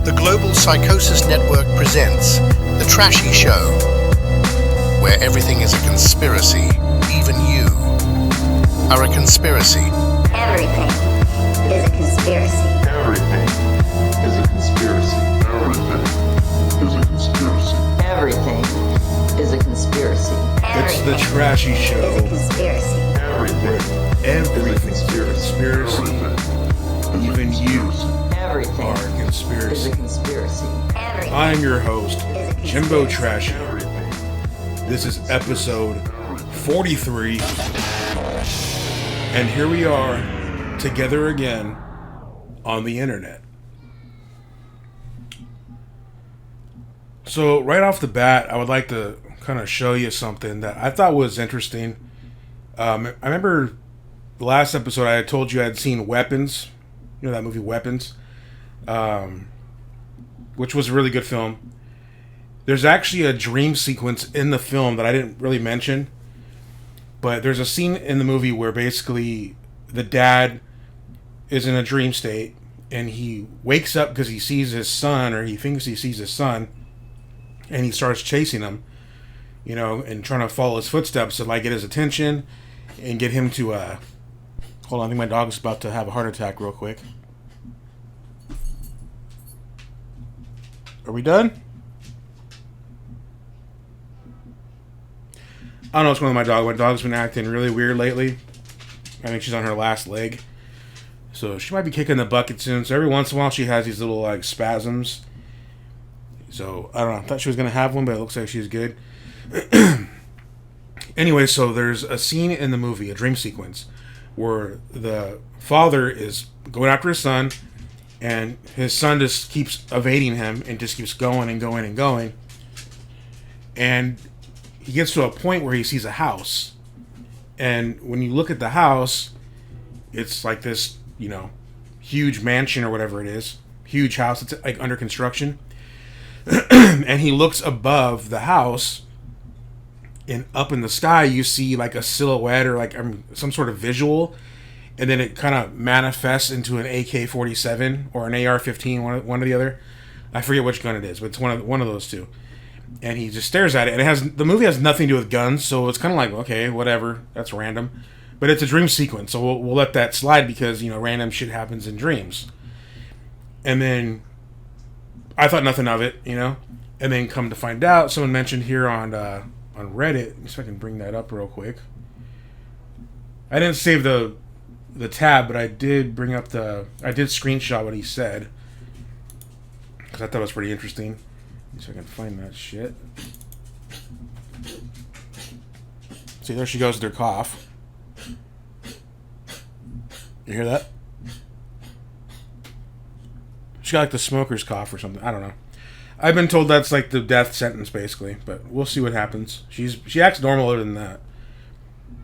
The Global Psychosis Network presents The Trashy Show, where everything is a conspiracy, even you are a conspiracy. Everything is a conspiracy. Everything is a conspiracy. Everything is a conspiracy. It's the Trashy Show. Is a conspiracy. Everything's a conspiracy. Even you Everything are a is a conspiracy. conspiracy. Everything I'm your host, is a Jimbo conspiracy. Trashy. This is episode 43. And here we are, together again on the internet. So, right off the bat, I would like to kind of show you something that I thought was interesting. I remember the last episode I had told you I had seen Weapons. You know that movie Weapons? Which was a really good film. There's actually a dream sequence in the film that I didn't really mention. But there's a scene in the movie where basically the dad is in a dream state and he wakes up because he sees his son, or he thinks he sees his son, and he starts chasing him, you know, and trying to follow his footsteps to like get his attention and get him to hold on, I think my dog's about to have a heart attack real quick. Are we done? I don't know what's going on with my dog. My dog's been acting really weird lately. I think she's on her last leg. So she might be kicking the bucket soon. So every once in a while she has these little like spasms. So I don't know. I thought she was going to have one, but it looks like she's good. Anyway, so there's a scene in the movie, a dream sequence, where the father is going after his son, and his son just keeps evading him and just keeps going and going and going. And he gets to a point where he sees a house. And when you look at the house, it's like this, you know, huge mansion or whatever it is. Huge house. It's like under construction. And he looks above the house, and up in the sky you see like a silhouette or like some sort of visual, and then it kind of manifests into an AK-47 or an AR-15, one or the other. I forget which gun it is, but it's one of those two. And he just stares at it, and the movie has nothing to do with guns, so it's kind of like, okay, whatever, that's random. But it's a dream sequence, so we'll let that slide because, you know, random shit happens in dreams. And then I thought nothing of it, you know. And then come to find out, someone mentioned here on Reddit. Let me see if I can bring that up real quick. I didn't save the tab, but I did screenshot what he said because I thought it was pretty interesting. Let me see if I can find that shit. See, there she goes with her cough. You hear that? She got like the smoker's cough or something. I don't know. I've been told that's like the death sentence, basically. But we'll see what happens. She acts normal other than that.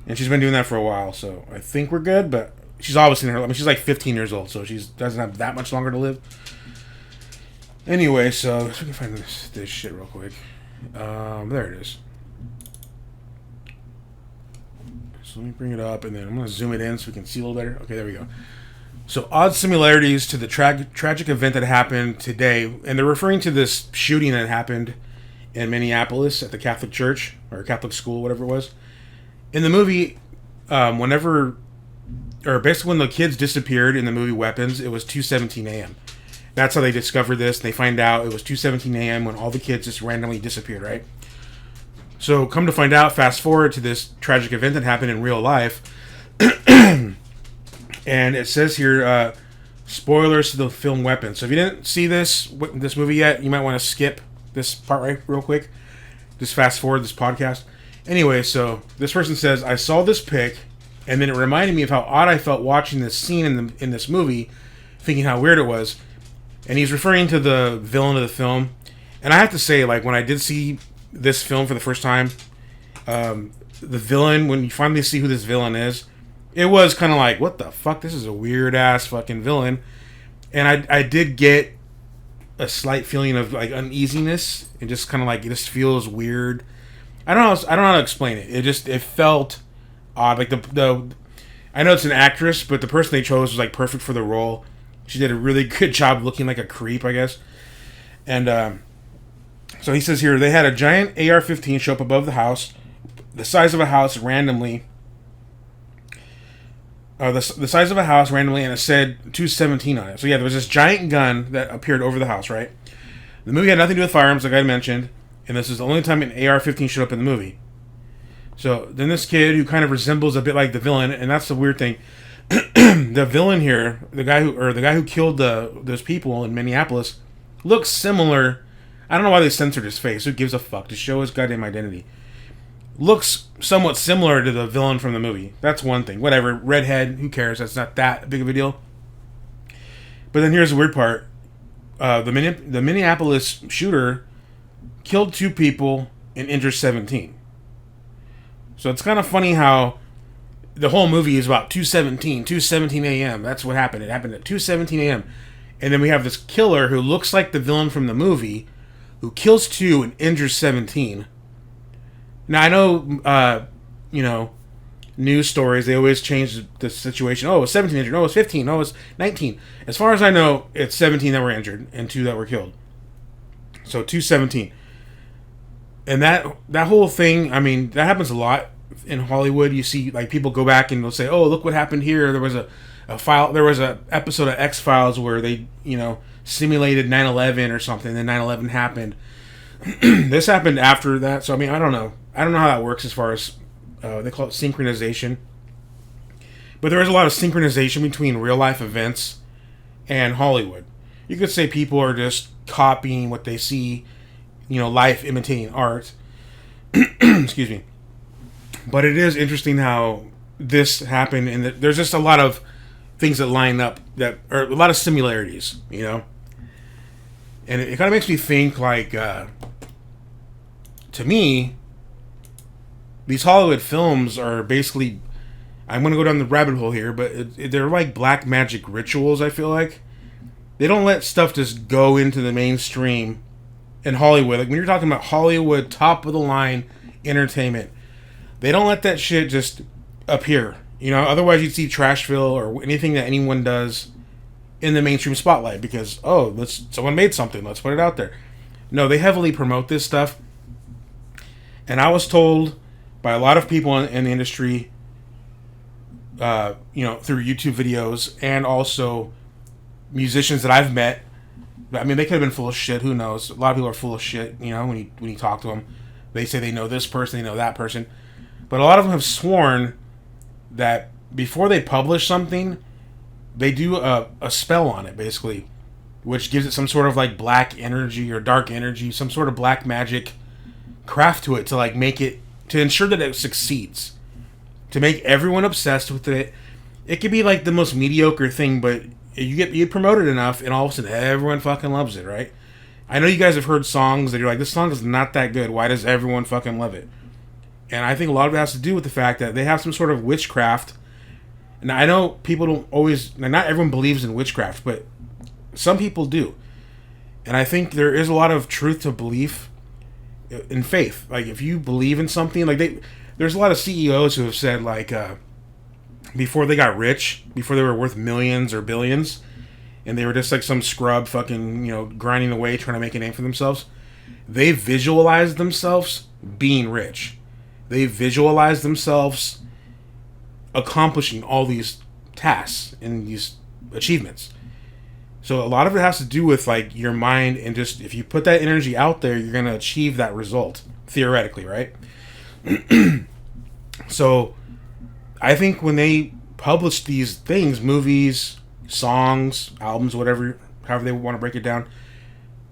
And she's been doing that for a while, so I think we're good. But she's obviously in her... I mean, she's like 15 years old, so she doesn't have that much longer to live. Anyway, so... Let's see if we can find this shit real quick. There it is. So let me bring it up, and then I'm going to zoom it in so we can see a little better. Okay, there we go. So, odd similarities to the tragic event that happened today. And they're referring to this shooting that happened in Minneapolis at the Catholic church, or Catholic school, whatever it was. In the movie, basically when the kids disappeared in the movie Weapons, it was 2:17 a.m. That's how they discovered this. They find out it was 2:17 a.m. when all the kids just randomly disappeared, right? So, come to find out, fast forward to this tragic event that happened in real life. And it says here, spoilers to the film Weapons. So if you didn't see this movie yet, you might want to skip this part right real quick. Just fast forward this podcast. Anyway, so this person says, I saw this pic, and then it reminded me of how odd I felt watching this scene in this movie, thinking how weird it was. And he's referring to the villain of the film. And I have to say, like, when I did see this film for the first time, the villain, when you finally see who this villain is, it was kind of like, what the fuck? This is a weird-ass fucking villain. And I did get a slight feeling of, like, uneasiness. And just kind of like, it just feels weird. I don't know how to explain it. It felt odd. Like, I know it's an actress, but the person they chose was, like, perfect for the role. She did a really good job looking like a creep, I guess. And so he says here, they had a giant AR-15 show up above the house, the size of a house randomly. The size of a house randomly, and it said 217 on it. So yeah, there was this giant gun that appeared over the house, right? The movie had nothing to do with firearms, like I mentioned, and this is the only time an AR-15 showed up in the movie. So then this kid, who kind of resembles a bit like the villain, and that's the weird thing, the villain here, the guy who killed those people in Minneapolis, looks similar. I don't know why they censored his face. Who gives a fuck? To show his goddamn identity. Looks somewhat similar to the villain from the movie. That's one thing. Whatever. Redhead. Who cares? That's not that big of a deal. But then here's the weird part. The Minneapolis shooter killed 2 people and injured 17. So it's kind of funny how the whole movie is about 2:17 a.m. That's what happened. It happened at 2:17 a.m. And then we have this killer who looks like the villain from the movie, who kills 2 and injures 17. Now, I know, news stories, they always change the situation. Oh, it was 17 injured. No, it was 15. No, it was 19. As far as I know, it's 17 that were injured and 2 that were killed. So 2:17. And that whole thing, I mean, that happens a lot in Hollywood. You see, like, people go back and they'll say, oh, look what happened here. There was a episode of X-Files where they, simulated 9/11 or something, and then 9/11 happened. This happened after that, so I mean, I don't know how that works as far as they call it synchronization. But there is a lot of synchronization between real life events and Hollywood. You could say people are just copying what they see, life imitating art. Excuse me. But it is interesting how this happened, and there's just a lot of things that line up that are a lot of similarities, And it kind of makes me think, like, to me, these Hollywood films are basically, I'm going to go down the rabbit hole here, but they're like black magic rituals, I feel like. They don't let stuff just go into the mainstream in Hollywood. Like, when you're talking about Hollywood, top-of-the-line entertainment, they don't let that shit just appear. Otherwise you'd see Trashville or anything that anyone does in the mainstream spotlight because, someone made something, let's put it out there. No, they heavily promote this stuff. And I was told by a lot of people in the industry, through YouTube videos and also musicians that I've met. I mean, they could have been full of shit, who knows? A lot of people are full of shit, when you talk to them. They say they know this person, they know that person. But a lot of them have sworn that before they publish something, they do a spell on it, basically, which gives it some sort of like black energy or dark energy, some sort of black magic craft to it to like make it, to ensure that it succeeds, to make everyone obsessed with it. It could be like the most mediocre thing, but you promote it enough, and all of a sudden everyone fucking loves it, right? I know you guys have heard songs that you're like, this song is not that good. Why does everyone fucking love it? And I think a lot of it has to do with the fact that they have some sort of witchcraft. And I know people don't always, not everyone believes in witchcraft, but some people do. And I think there is a lot of truth to belief in faith. Like, if you believe in something, like there's a lot of CEOs who have said, like, before they got rich, before they were worth millions or billions, and they were just like some scrub fucking, grinding away trying to make a name for themselves, they visualized themselves being rich. They visualized themselves accomplishing all these tasks and these achievements. So a lot of it has to do with like your mind, and just if you put that energy out there, you're going to achieve that result, theoretically, right? So I think when they publish these things, movies, songs, albums, however they want to break it down,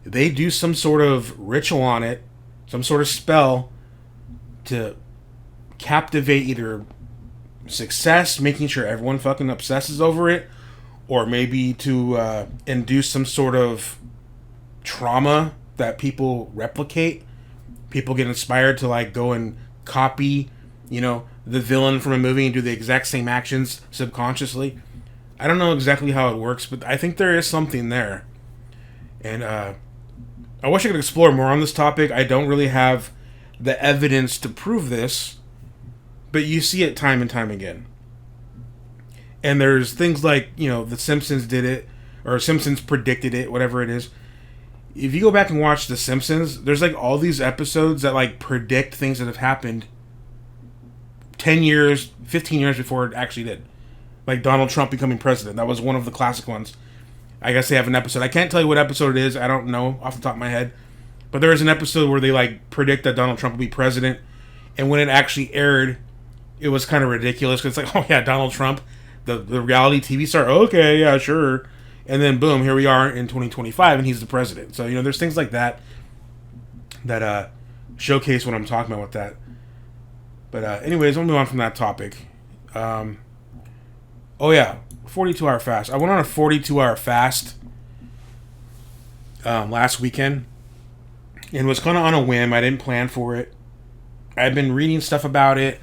they do some sort of ritual on it, some sort of spell to captivate either success, making sure everyone fucking obsesses over it, or maybe to induce some sort of trauma that people replicate. People get inspired to like go and copy, the villain from a movie and do the exact same actions subconsciously. I don't know exactly how it works, but I think there is something there. And I wish I could explore more on this topic. I don't really have the evidence to prove this, but you see it time and time again. And there's things like, The Simpsons did it, or Simpsons predicted it, whatever it is. if you go back and watch The Simpsons, there's like all these episodes that like predict things that have happened 10 years, 15 years before it actually did. Like Donald Trump becoming president. That was one of the classic ones. I guess they have an episode. I can't tell you what episode it is. I don't know off the top of my head. But there is an episode where they like predict that Donald Trump will be president. And when it actually aired, it was kind of ridiculous. Because it's like, oh yeah, Donald Trump, the reality TV star. Okay, yeah, sure. And then boom, here we are in 2025 and he's the president. So, there's things like that that showcase what I'm talking about with that. But anyways, I'll move on from that topic. Oh yeah, 42-hour fast. I went on a 42-hour fast last weekend, and was kind of on a whim. I didn't plan for it. I've been reading stuff about it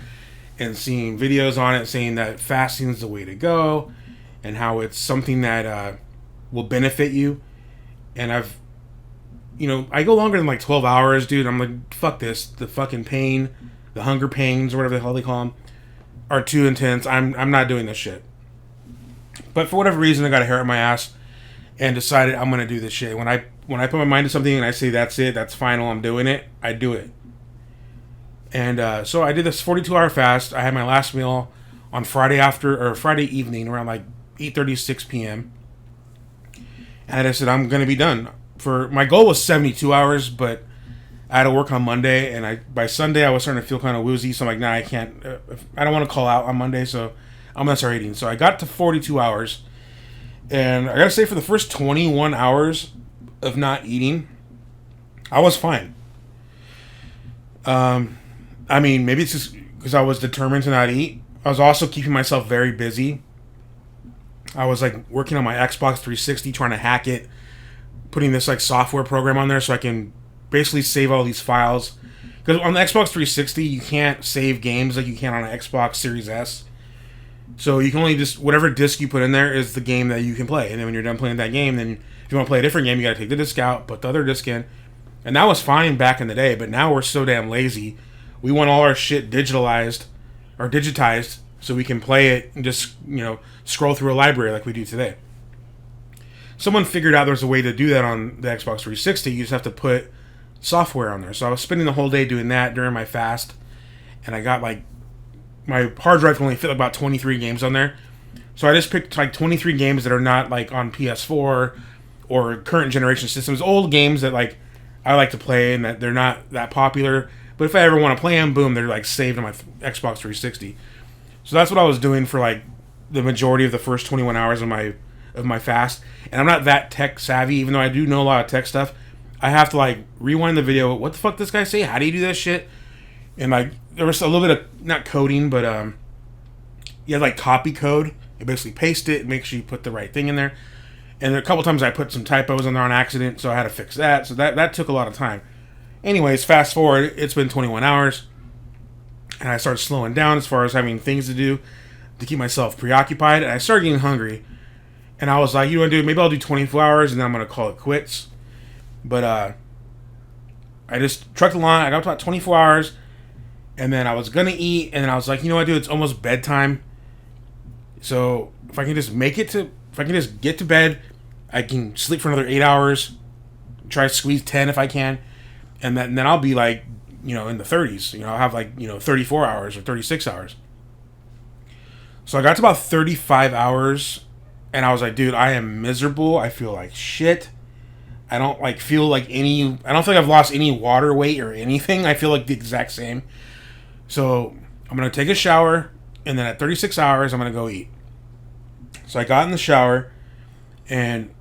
and seeing videos on it saying that fasting is the way to go, and how it's something that will benefit you. And I go longer than like 12 hours, dude. I'm like, fuck this. The fucking pain, the hunger pains, or whatever the hell they call them, are too intense. I'm not doing this shit. But for whatever reason, I got a hair on my ass and decided I'm gonna do this shit. When I put my mind to something and I say that's it, that's final, I'm doing it, I do it. And so I did this 42-hour fast. I had my last meal on Friday evening around like 8:36 p.m. And I said I'm gonna be done. My goal was 72 hours, but I had to work on Monday, and by Sunday I was starting to feel kind of woozy. So I'm like, nah, I can't. I don't want to call out on Monday, so I'm gonna start eating. So I got to 42 hours, and I gotta say, for the first 21 hours of not eating, I was fine. I mean, maybe it's just because I was determined to not eat. I was also keeping myself very busy. I was like working on my Xbox 360, trying to hack it, putting this like software program on there so I can basically save all these files. Because on the Xbox 360, you can't save games like you can on an Xbox Series S. So you can only whatever disc you put in there is the game that you can play. And then when you're done playing that game, then if you want to play a different game, you got to take the disc out, put the other disc in. And that was fine back in the day, but now we're so damn lazy. We want all our shit digitized so we can play it and just, scroll through a library like we do today. Someone figured out there's a way to do that on the Xbox 360. You just have to put software on there. So I was spending the whole day doing that during my fast, and I got like, my hard drive can only fit about 23 games on there. So I just picked like 23 games that are not like on PS4 or current generation systems, old games that like I like to play and that they're not that popular. But if I ever want to play them, boom, they're like saved on my Xbox 360. So that's what I was doing for like the majority of the first 21 hours of my fast. And I'm not that tech savvy, even though I do know a lot of tech stuff. I have to like rewind the video. What the fuck does this guy say? How do you do that shit? And like there was a little bit of not coding, but you had like copy code. You basically paste it, make sure you put the right thing in there. And a couple times I put some typos in there on accident, so I had to fix that. So that took a lot of time. Anyways, fast forward, it's been 21 hours, and I started slowing down as far as having things to do to keep myself preoccupied, and I started getting hungry. And I was like, you know what, dude, maybe I'll do 24 hours, and then I'm going to call it quits. But I just trucked along. I got about 24 hours, and then I was going to eat, and then I was like, you know what, dude, it's almost bedtime. So if I can just get to bed, I can sleep for another 8 hours, try to squeeze 10 if I can, and then I'll be like, in the 30s. I'll have like, 34 hours or 36 hours. So I got to about 35 hours, and I was like, dude, I am miserable. I feel like shit. I don't feel like I've lost any water weight or anything. I feel like the exact same. So I'm going to take a shower, and then at 36 hours, I'm going to go eat. So I got in the shower, and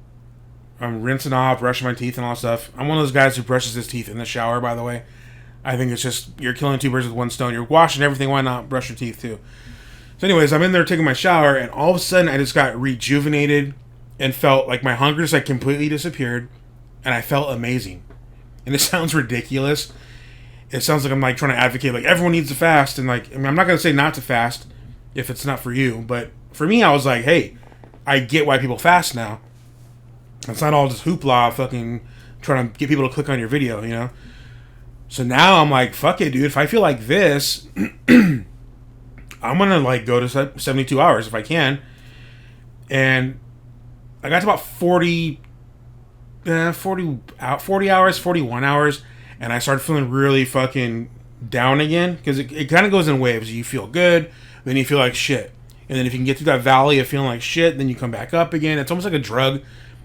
I'm rinsing off, brushing my teeth and all that stuff. I'm one of those guys who brushes his teeth in the shower, by the way. I think it's just, you're killing two birds with one stone. You're washing everything, why not brush your teeth too? So anyways, I'm in there taking my shower, and all of a sudden I just got rejuvenated and felt like my hunger just completely disappeared, and I felt amazing. And it sounds ridiculous. It sounds like I'm trying to advocate everyone needs to fast, and I'm not going to say not to fast if it's not for you, but for me, I was like, hey, I get why people fast now. It's not all just hoopla, fucking trying to get people to click on your video, So now I'm like, fuck it, dude. If I feel like this, I'm gonna go to 72 hours if I can. And I got to about 40. 40 hours, 41 hours, and I started feeling really fucking down again, because it kind of goes in waves. You feel good, then you feel like shit. And then if you can get through that valley of feeling like shit, then you come back up again. It's almost like a drug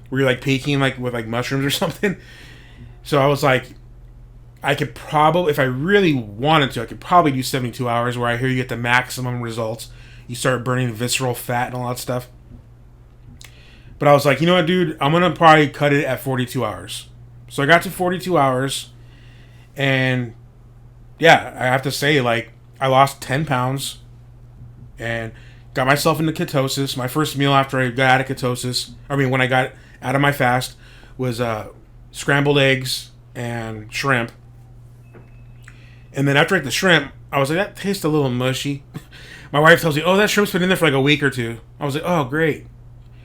where you're like peaking like with like mushrooms or something. So I was like, I could probably, if I really wanted to, I could probably do 72 hours, where I hear you get the maximum results. You start burning visceral fat and all that stuff. But I was like, you know what, dude? I'm going to probably cut it at 42 hours. So I got to 42 hours. And yeah, I have to say, like, I lost 10 pounds. And got myself into ketosis. My first meal after I got out of ketosis, when I got out of my fast, was scrambled eggs and shrimp. And then after I ate the shrimp, I was like, that tastes a little mushy. My wife tells me, oh, that shrimp's been in there for like a week or two. I was like, oh, great.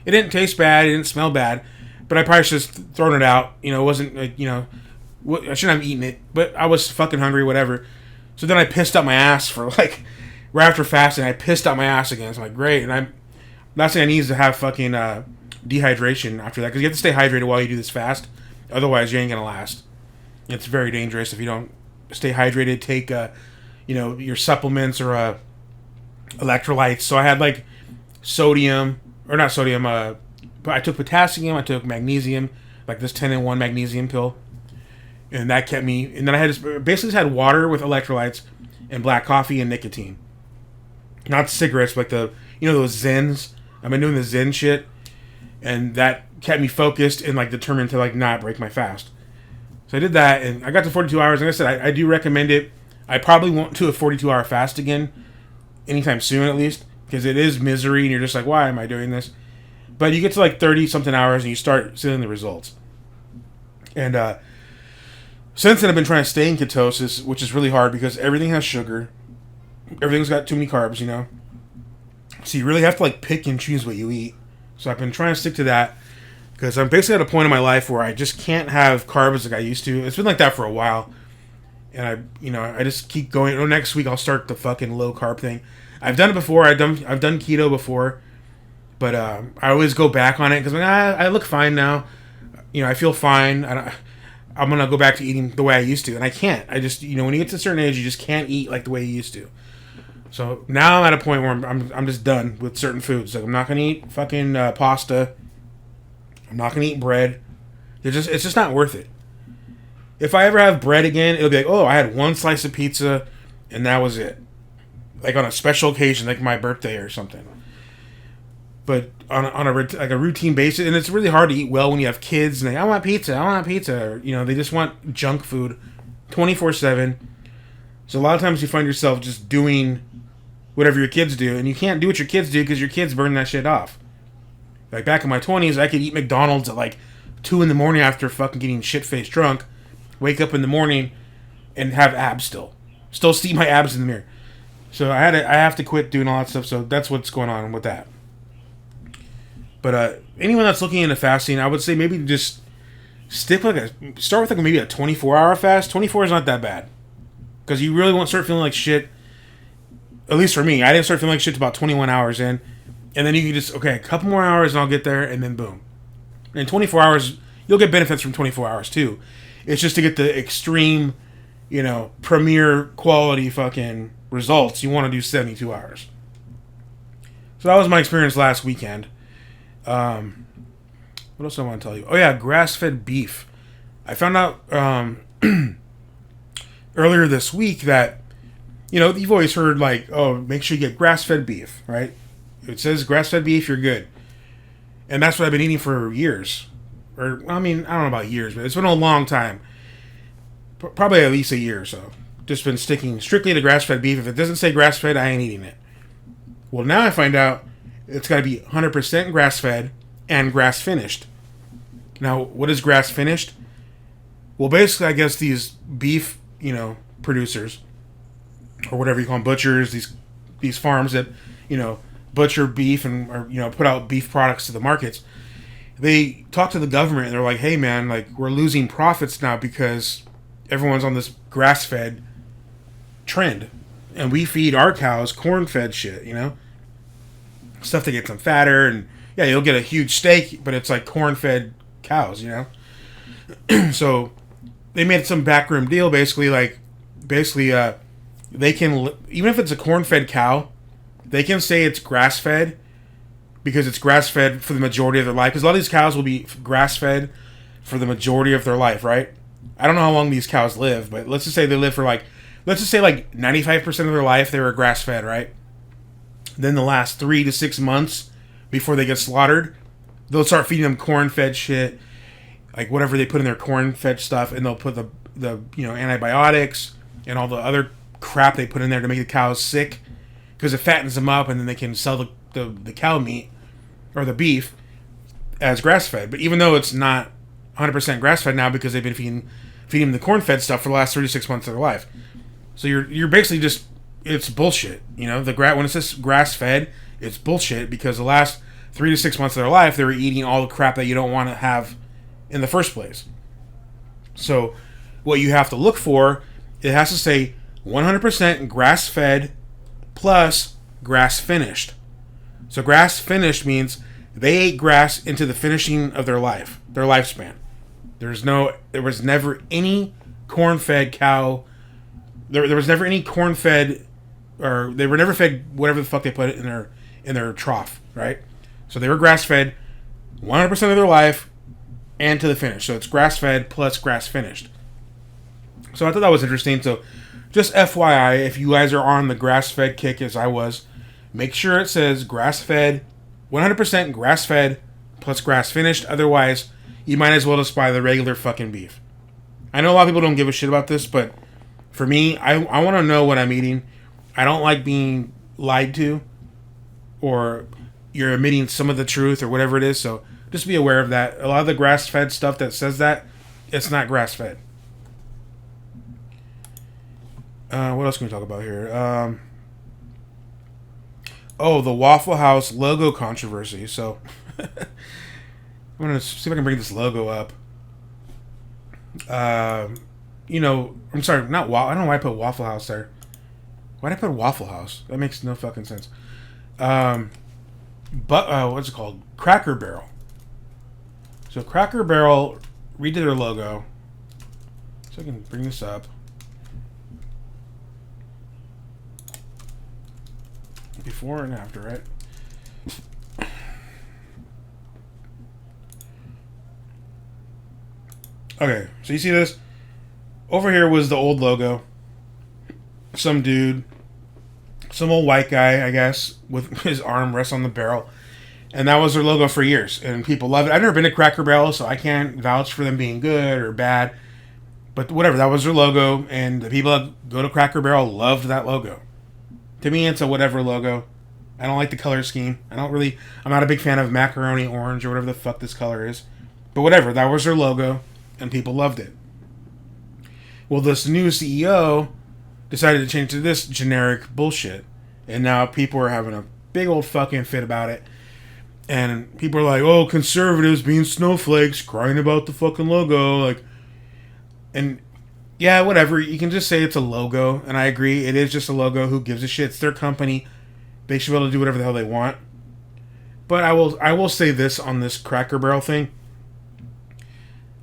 It didn't taste bad. It didn't smell bad. But I probably should have thrown it out. It wasn't, I shouldn't have eaten it. But I was fucking hungry, whatever. So then I pissed out my ass for like, right after fasting, I pissed out my ass again. So I'm like, great. And last thing I need is to have fucking dehydration after that. Because you have to stay hydrated while you do this fast. Otherwise, you ain't going to last. It's very dangerous if you don't stay hydrated. Take, your supplements or electrolytes. So I had like but I took potassium, I took magnesium, like this 10-in-1 magnesium pill. And that kept me, and then I had basically had water with electrolytes and black coffee and nicotine. Not cigarettes, but like those Zens. I've been doing the Zen shit, and that kept me focused and like determined to like not break my fast. So I did that, and I got to 42 hours. Like I said, I do recommend it. I probably won't do a 42-hour fast again, anytime soon at least, because it is misery, and you're just like, why am I doing this? But you get to like 30-something hours, and you start seeing the results. And since then, I've been trying to stay in ketosis, which is really hard because everything has sugar. Everything's got too many carbs, So you really have to like pick and choose what you eat. So I've been trying to stick to that because I'm basically at a point in my life where I just can't have carbs like I used to. It's been like that for a while. And I just keep going. Oh, next week I'll start the fucking low carb thing. I've done it before. I've done keto before. But I always go back on it because I look fine now. I feel fine. I'm going to go back to eating the way I used to. And I can't. I just, when you get to a certain age, you just can't eat like the way you used to. So now I'm at a point where I'm just done with certain foods. Like I'm not going to eat fucking pasta. I'm not going to eat bread. It's just not worth it. If I ever have bread again, it'll be like, oh, I had one slice of pizza and that was it. Like on a special occasion, like my birthday or something. But on a routine basis, and it's really hard to eat well when you have kids and I want pizza. Or, they just want junk food 24/7. So a lot of times you find yourself just doing whatever your kids do, and you can't do what your kids do because your kids burn that shit off. Like back in my 20s, I could eat McDonald's at like 2 a.m. after fucking getting shit-faced drunk, wake up in the morning and have abs still see my abs in the mirror. So I have to quit doing all that stuff. So that's what's going on with that. But anyone that's looking into fasting, I would say maybe just start with maybe a 24-hour fast. 24 is not that bad because you really won't start feeling like shit. At least for me, I didn't start feeling like shit till about 21 hours in, and then you can just a couple more hours and I'll get there, and then boom. In 24 hours, you'll get benefits from 24 hours too. It's just to get the extreme, premier quality fucking results. You want to do 72 hours. So that was my experience last weekend. What else do I want to tell you? Oh yeah, grass-fed beef. I found out earlier this week that you've always heard like, oh, make sure you get grass-fed beef, right? It says grass-fed beef, you're good. And that's what I've been eating for years. Or I don't know about years, but it's been a long time. Probably at least a year or so. Just been sticking strictly to grass-fed beef. If it doesn't say grass-fed, I ain't eating it. Well, now I find out it's got to be 100% grass-fed and grass-finished. Now, what is grass-finished? Well, basically, I guess these beef, producers, or whatever you call them, butchers, these farms that, butcher beef and, or, put out beef products to the markets, they talk to the government and they're like, hey, man, like, we're losing profits now because everyone's on this grass-fed trend. And we feed our cows corn-fed shit, Stuff that gets them fatter, and yeah, you'll get a huge steak, but it's like corn-fed cows, So they made some backroom deal, basically, they can, even if it's a corn-fed cow, they can say it's grass-fed because it's grass-fed for the majority of their life. Because a lot of these cows will be grass-fed for the majority of their life, right? I don't know how long these cows live, but let's just say they live for let's just say 95% of their life they were grass-fed, right? Then the last 3 to 6 months before they get slaughtered, they'll start feeding them corn-fed shit, like whatever they put in their corn-fed stuff, and they'll put the antibiotics and all the other crap they put in there to make the cows sick, because it fattens them up, and then they can sell the cow meat or the beef as grass-fed. But even though it's not 100% grass-fed now, because they've been feeding the corn-fed stuff for the last 36 months of their life, so you're basically just, it's bullshit. When it says grass-fed, it's bullshit, because the last 3 to 6 months of their life they were eating all the crap that you don't want to have in the first place. So what you have to look for, it has to say 100% grass-fed plus grass-finished. So grass-finished means they ate grass into the finishing of their lifespan. There was never any corn-fed cow. There was never any corn-fed, or they were never fed whatever the fuck they put in their trough, right? So they were grass-fed 100% of their life and to the finish. So it's grass-fed plus grass-finished. So I thought that was interesting. So just FYI, if you guys are on the grass-fed kick as I was, make sure it says grass-fed, 100% grass-fed plus grass-finished. Otherwise, you might as well just buy the regular fucking beef. I know a lot of people don't give a shit about this, but for me, I want to know what I'm eating. I don't like being lied to, or you're omitting some of the truth, or whatever it is. So just be aware of that. A lot of the grass-fed stuff that says that, it's not grass-fed. What else can we talk about here? The Waffle House logo controversy. So I'm going to see if I can bring this logo up. I'm sorry, I don't know why I put Waffle House there. Why did I put Waffle House? That makes no fucking sense. What's it called? Cracker Barrel. So Cracker Barrel redid their logo. So I can bring this up. Before and after, right? Okay, so you see this? Over here was the old logo. Some dude, some old white guy, I guess, with his arm rests on the barrel. And that was their logo for years. And people love it. I've never been to Cracker Barrel, so I can't vouch for them being good or bad. But whatever, that was their logo. And the people that go to Cracker Barrel loved that logo. To me, it's a whatever logo. I don't like the color scheme. I'm not a big fan of macaroni orange or whatever the fuck this color is. But whatever, that was their logo. And people loved it. Well, this new CEO decided to change to this generic bullshit. And now people are having a big old fucking fit about it. And people are like, oh, conservatives being snowflakes, crying about the fucking logo. And yeah, whatever. You can just say it's a logo. And I agree, it is just a logo. Who gives a shit? It's their company. They should be able to do whatever the hell they want. But I will say this on this Cracker Barrel thing.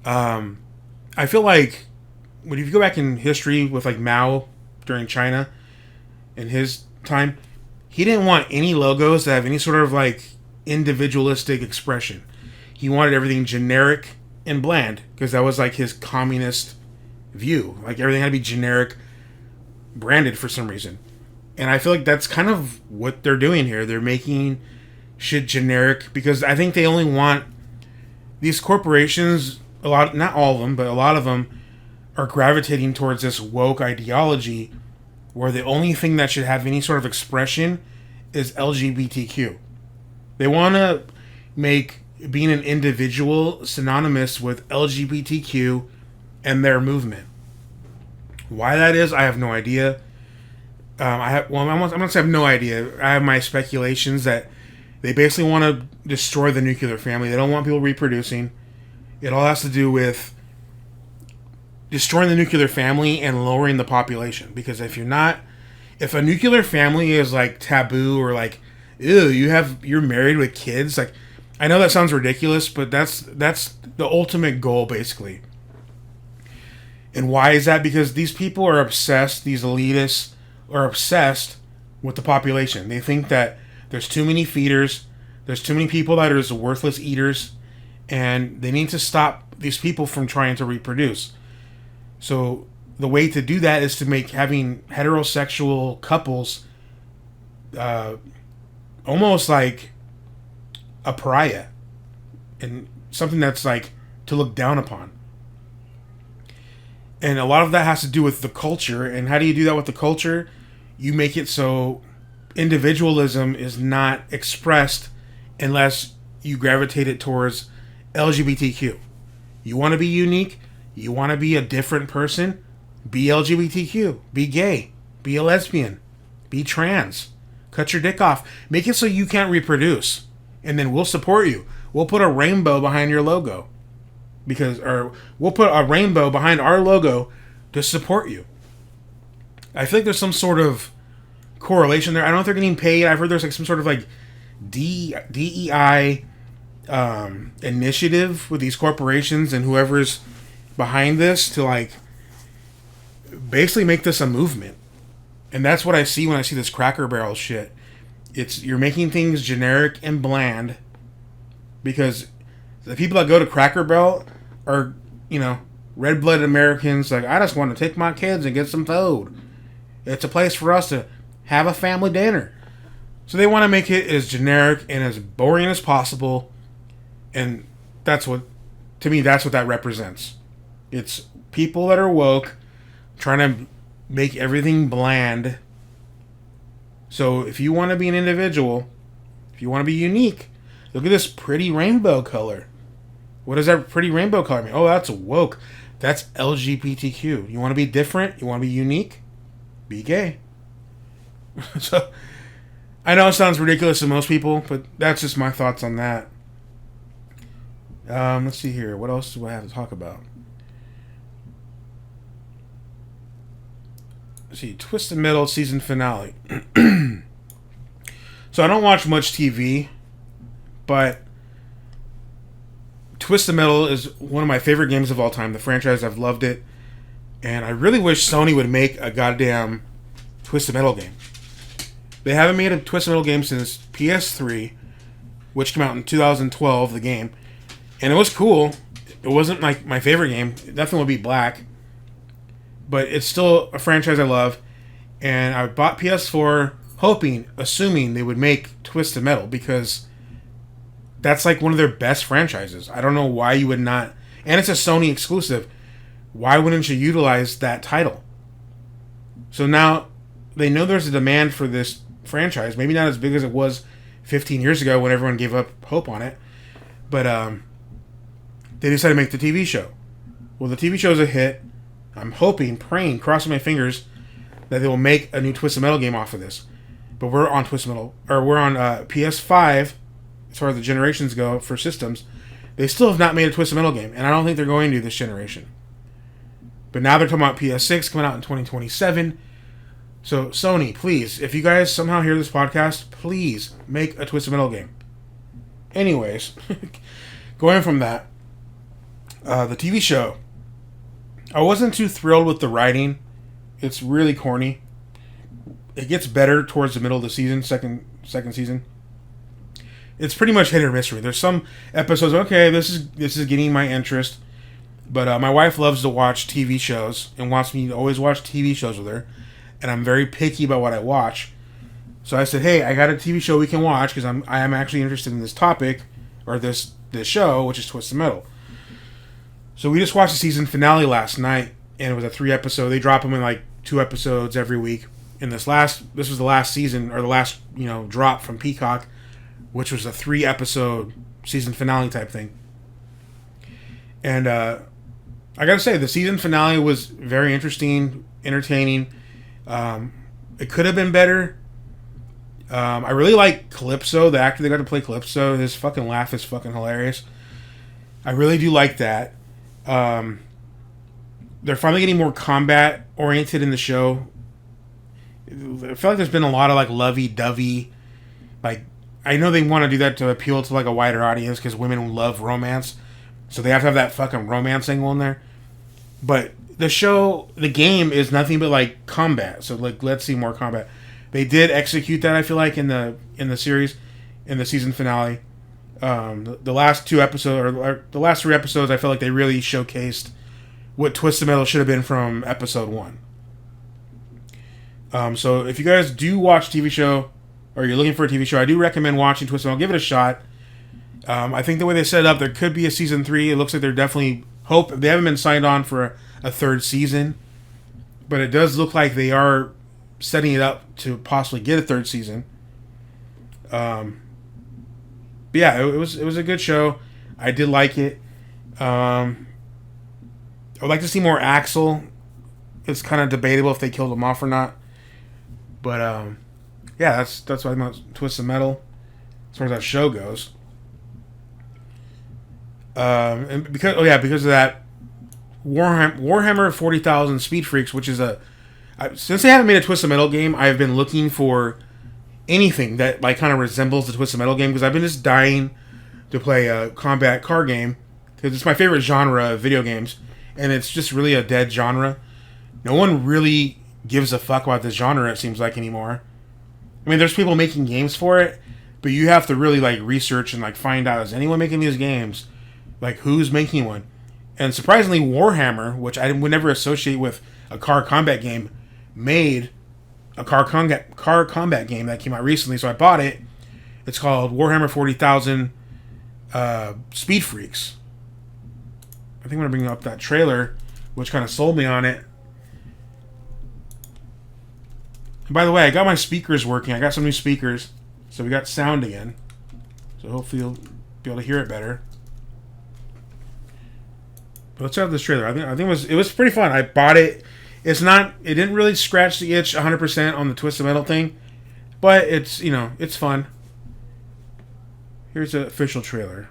I feel like if you go back in history with Mao during China in his time, he didn't want any logos that have any sort of individualistic expression. He wanted everything generic and bland, because that was his communist view. Everything had to be generic, branded for some reason. And I feel like that's kind of what they're doing here. They're making shit generic, because I think they only want these corporations, not all of them, but a lot of them are gravitating towards this woke ideology where the only thing that should have any sort of expression is LGBTQ. They want to make being an individual synonymous with LGBTQ and their movement. Why that is, I have no idea. I'm going to say I have no idea. I have my speculations that they basically want to destroy the nuclear family. They don't want people reproducing. It all has to do with destroying the nuclear family and lowering the population. Because if a nuclear family is taboo, or ew, you're married with kids, I know that sounds ridiculous, but that's the ultimate goal, basically, And why is that? Because these people are obsessed, these elitists are obsessed with the population. They think that there's too many feeders, there's too many people that are just worthless eaters, and they need to stop these people from trying to reproduce. So the way to do that is to make having heterosexual couples almost like a pariah and something that's like to look down upon. And a lot of that has to do with the culture. And how do you do that with the culture? You make it so individualism is not expressed unless you gravitate it towards LGBTQ. You want to be unique, you want to be a different person, be LGBTQ, be gay, be a lesbian, be trans, cut your dick off, make it so you can't reproduce, and then we'll support you. We'll put a rainbow behind your logo. Or we'll put a rainbow behind our logo to support you. I feel like there's some sort of correlation there. I don't know if they're getting paid. I've heard there's like some sort of like DEI initiative with these corporations and whoever's behind this to like basically make this a movement. And that's what I see when I see this Cracker Barrel shit. You're making things generic and bland because the people that go to Cracker Barrel are, red-blooded Americans. Like, I just want to take my kids and get some food. It's a place for us to have a family dinner. So they want to make it as generic and as boring as possible. And that's what that represents. It's people that are woke trying to make everything bland. So if you want to be an individual, if you want to be unique, look at this pretty rainbow color. What does that pretty rainbow color mean? Oh, that's woke. That's LGBTQ. You want to be different? You want to be unique? Be gay. So, I know it sounds ridiculous to most people, but that's just my thoughts on that. Let's see here. What else do I have to talk about? Let's see. Twisted Metal season finale. So, I don't watch much TV, but Twisted Metal is one of my favorite games of all time. The franchise, I've loved it. And I really wish Sony would make a goddamn Twisted Metal game. They haven't made a Twisted Metal game since PS3, which came out in 2012, the game. And it was cool. It wasn't like my favorite game. It definitely would be Black. But it's still a franchise I love. And I bought PS4 assuming they would make Twisted Metal because that's like one of their best franchises. I don't know why you would not. And it's a Sony exclusive. Why wouldn't you utilize that title? So now they know there's a demand for this franchise. Maybe not as big as it was 15 years ago when everyone gave up hope on it. But they decided to make the TV show. Well, the TV show is a hit. I'm hoping, praying, crossing my fingers that they will make a new Twisted Metal game off of this. But we're on we're on PS5. As far as the generations go for systems, they still have not made a Twisted Metal game, and I don't think they're going to this generation. But now they're talking about PS6 coming out in 2027. So Sony, please, if you guys somehow hear this podcast, please make a Twisted Metal game. Anyways, going from that, the TV show, I wasn't too thrilled with the writing. It's really corny. It gets better towards the middle of the season, second season. It's pretty much hit or miss for me. There's some episodes, okay, this is getting my interest. But my wife loves to watch TV shows and wants me to always watch TV shows with her. And I'm very picky about what I watch. So I said, hey, I got a TV show we can watch because I am actually interested in this topic or this show, which is Twisted Metal. So we just watched the season finale last night, and it was a 3-episode. They drop them in like 2 episodes every week. And this was the last season, or the last drop from Peacock, which was a 3-episode season finale type thing. And I gotta say, the season finale was very interesting, entertaining. It could have been better. I really like Calypso, the actor that got to play Calypso. His fucking laugh is fucking hilarious. I really do like that. They're finally getting more combat oriented in the show. I feel like there's been a lot of like lovey-dovey, like, I know they want to do that to appeal to like a wider audience because women love romance, so they have to have that fucking romance angle in there. But the game is nothing but like combat. So like, let's see more combat. They did execute that. I feel like in the series, in the season finale, the last 2 episodes or the last 3 episodes, I felt like they really showcased what Twisted Metal should have been from episode 1. So if you guys do watch TV show, or you're looking for a TV show, I do recommend watching Twisted Metal. Give it a shot. I think the way they set it up, there could be a season 3. It looks like they're definitely they haven't been signed on for a 3rd season, but it does look like they are setting it up to possibly get a 3rd season. But yeah, it was a good show. I did like it. I would like to see more Axel. It's kind of debatable if they killed him off or not. But yeah, that's why I'm about Twisted Metal as far as that show goes. And because of that, Warhammer 40,000 Speed Freaks, which is since they haven't made a Twisted Metal game, I've been looking for anything that like kind of resembles the Twisted Metal game, because I've been just dying to play a combat car game, because it's my favorite genre of video games, and it's just really a dead genre. No one really gives a fuck about this genre, it seems like, anymore. I mean, there's people making games for it, but you have to really like research and like find out, is anyone making these games? Like, who's making one? And surprisingly, Warhammer, which I would never associate with a car combat game, made a car combat game that came out recently, so I bought it. It's called Warhammer 40,000 Speed Freaks. I think I'm going to bring up that trailer, which kind of sold me on it. And by the way, I got my speakers working. I got some new speakers, so we got sound again. So hopefully you'll be able to hear it better. But let's check out this trailer. I think it was pretty fun. I bought it. It didn't really scratch the itch 100% on the Twisted Metal thing, but it's fun. Here's the official trailer.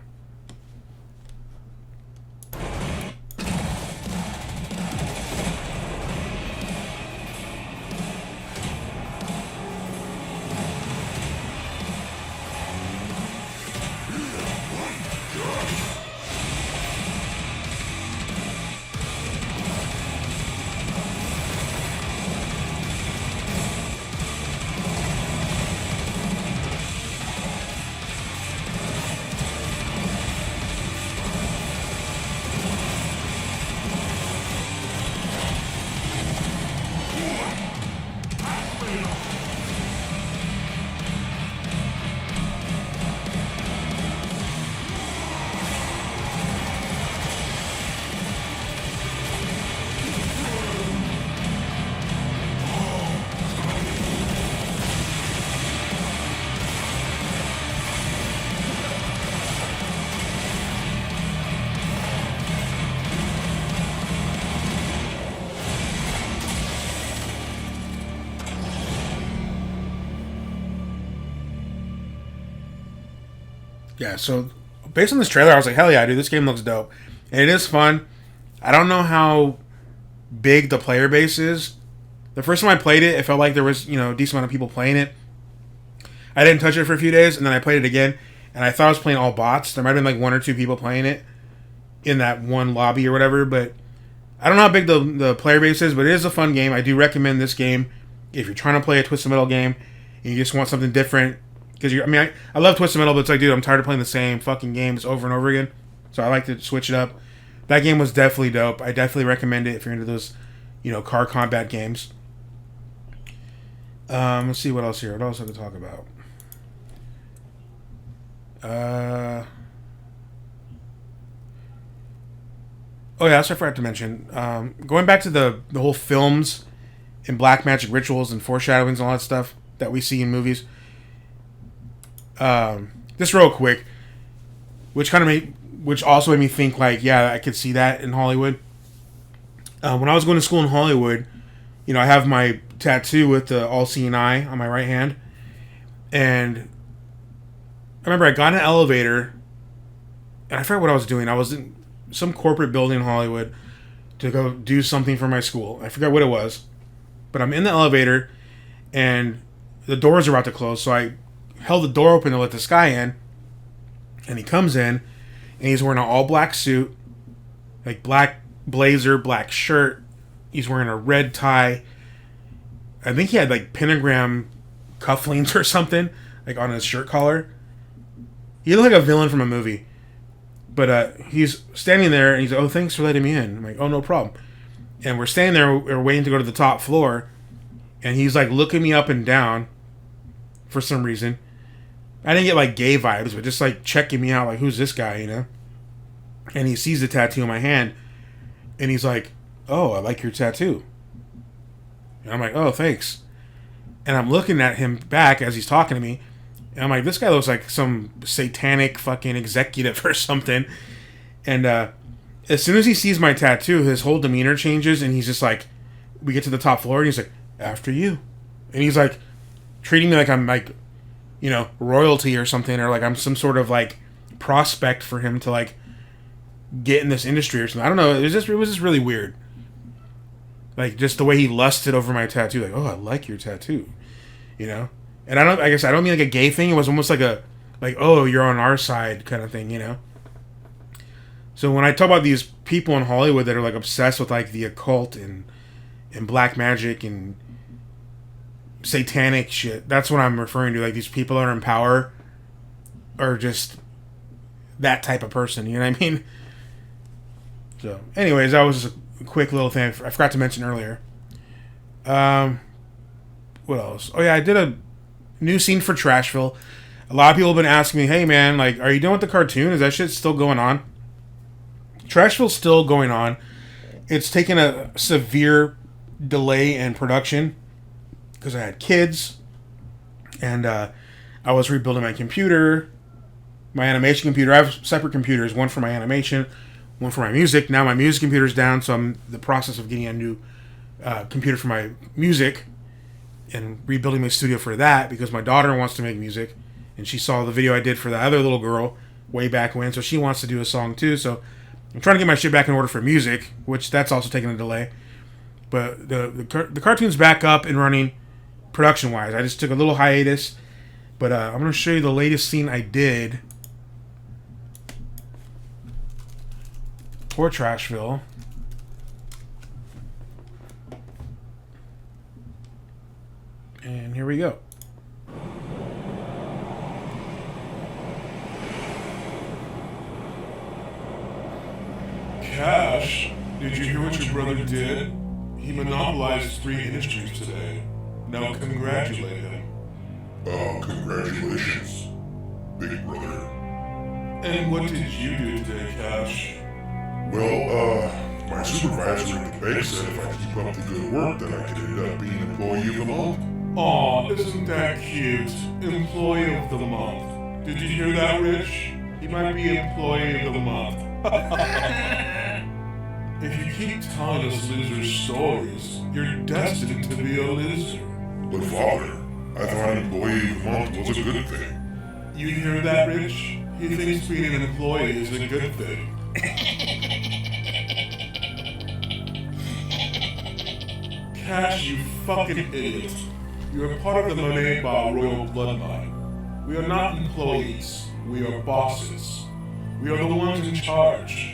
Yeah, so based on this trailer, I was like, hell yeah, dude, this game looks dope. And it is fun. I don't know how big the player base is. The first time I played it, it felt like there was, a decent amount of people playing it. I didn't touch it for a few days, and then I played it again, and I thought I was playing all bots. There might have been like 1 or 2 people playing it in that one lobby or whatever, but I don't know how big the player base is, but it is a fun game. I do recommend this game if you're trying to play a Twisted Metal game and you just want something different. Because I love Twisted Metal, but it's like, dude, I'm tired of playing the same fucking games over and over again. So I like to switch it up. That game was definitely dope. I definitely recommend it if you're into those, car combat games. Let's see what else here. What else I can talk about? Oh yeah, that's what I forgot to mention. Going back to the whole films and black magic rituals and foreshadowings and all that stuff that we see in movies. Just real quick, which also made me think like, yeah, I could see that in Hollywood. When I was going to school in Hollywood, I have my tattoo with the all-seeing eye on my right hand, and I remember I got in an elevator, and I forgot what I was doing. I was in some corporate building in Hollywood to go do something for my school. I forgot what it was, but I'm in the elevator, and the doors are about to close, so I held the door open to let this guy in, and he comes in, and he's wearing an all-black suit, like black blazer, black shirt. He's wearing a red tie. I think he had like pentagram cufflinks or something, like on his shirt collar. He looked like a villain from a movie. But he's standing there and he's like, oh, thanks for letting me in. I'm like, oh, no problem. And we're standing there, we're waiting to go to the top floor. And he's like looking me up and down for some reason. I didn't get like gay vibes, but just like checking me out, like, who's this guy, you know? And he sees the tattoo on my hand. And he's like, oh, I like your tattoo. And I'm like, oh, thanks. And I'm looking at him back as he's talking to me. And I'm like, this guy looks like some satanic fucking executive or something. And as soon as he sees my tattoo, his whole demeanor changes. And he's just like, we get to the top floor and he's like, after you. And he's like treating me like I'm like, you know, royalty or something. Or like I'm some sort of like prospect for him to like get in this industry or something. I don't know. It was just really weird. Like just the way he lusted over my tattoo. Like, oh, I like your tattoo. You know? And I guess I don't mean like a gay thing. It was almost like oh, you're on our side kind of thing, you know? So when I talk about these people in Hollywood that are like obsessed with like the occult and black magic and satanic shit, that's what I'm referring to. Like these people that are in power are just that type of person, you know what I mean? So anyways, that was just a quick little thing I forgot to mention earlier. What else? Oh yeah, I did a new scene for Trashville. A lot of people have been asking me, hey man, like, are you done with the cartoon? Is that shit still going on? Trashville's still going on. It's taken a severe delay in production because I had kids and I was rebuilding my computer, my animation computer. I have separate computers, one for my animation, one for my music. Now my music computer's down, so I'm in the process of getting a new computer for my music and rebuilding my studio for that because my daughter wants to make music and she saw the video I did for the other little girl way back when, so she wants to do a song too. So I'm trying to get my shit back in order for music, which that's also taking a delay. But the cartoon's back up and running production wise. I just took a little hiatus, but I'm going to show you the latest scene I did for Trashville. And here we go. Cash, did you hear what your brother did? He monopolized 3 industries today. Now congratulate him. Congratulations, big brother. And what did you do today, Cash? Well, my supervisor at the bank said if I keep up the good work, then I could end up being employee of the month. Aw, isn't that cute? Employee of the month. Did you hear that, Rich? He might be employee of the month. If you keep telling us loser stories, you're destined to be a loser. But Father, I thought employee of the month was a good thing. You hear that, Rich? He thinks being an employee is a good thing. Cash, you fucking idiot. You are part of the Moneba royal bloodline. We are not employees. We are bosses. We are the ones in charge.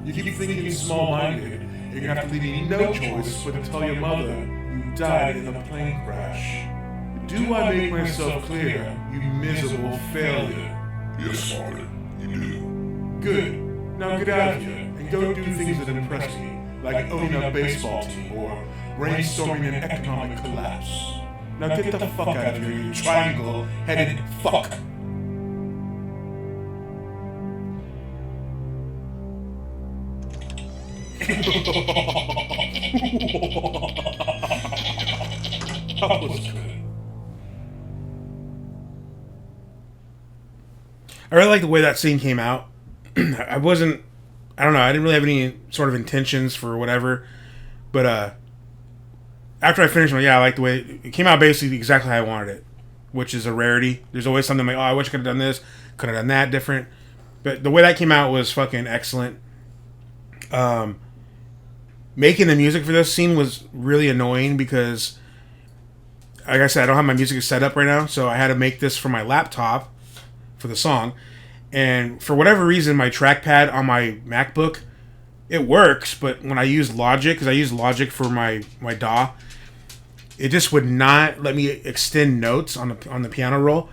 You keep thinking small-minded, and you have to leave me no choice but to tell your mother you died in a plane crash. Do I make myself clear, you miserable failure? Yes, Father, you do. Good. Now get out of here and go do things that impress me, like owning a baseball team or brainstorming an economic collapse. Now get the fuck out of here, you triangle-headed fuck! That was good. I really like the way that scene came out. I don't know, I didn't really have any sort of intentions for whatever, but after I finished, I like the way it came out basically exactly how I wanted it, which is a rarity. There's always something like, oh, I wish I could have done this, could have done that different, but the way that came out was fucking excellent. Making the music for this scene was really annoying because, like I said, I don't have my music set up right now, so I had to make this for my laptop for the song, and for whatever reason, my trackpad on my MacBook it works, but when I use Logic, because I use Logic for my DAW, it just would not let me extend notes on the piano roll.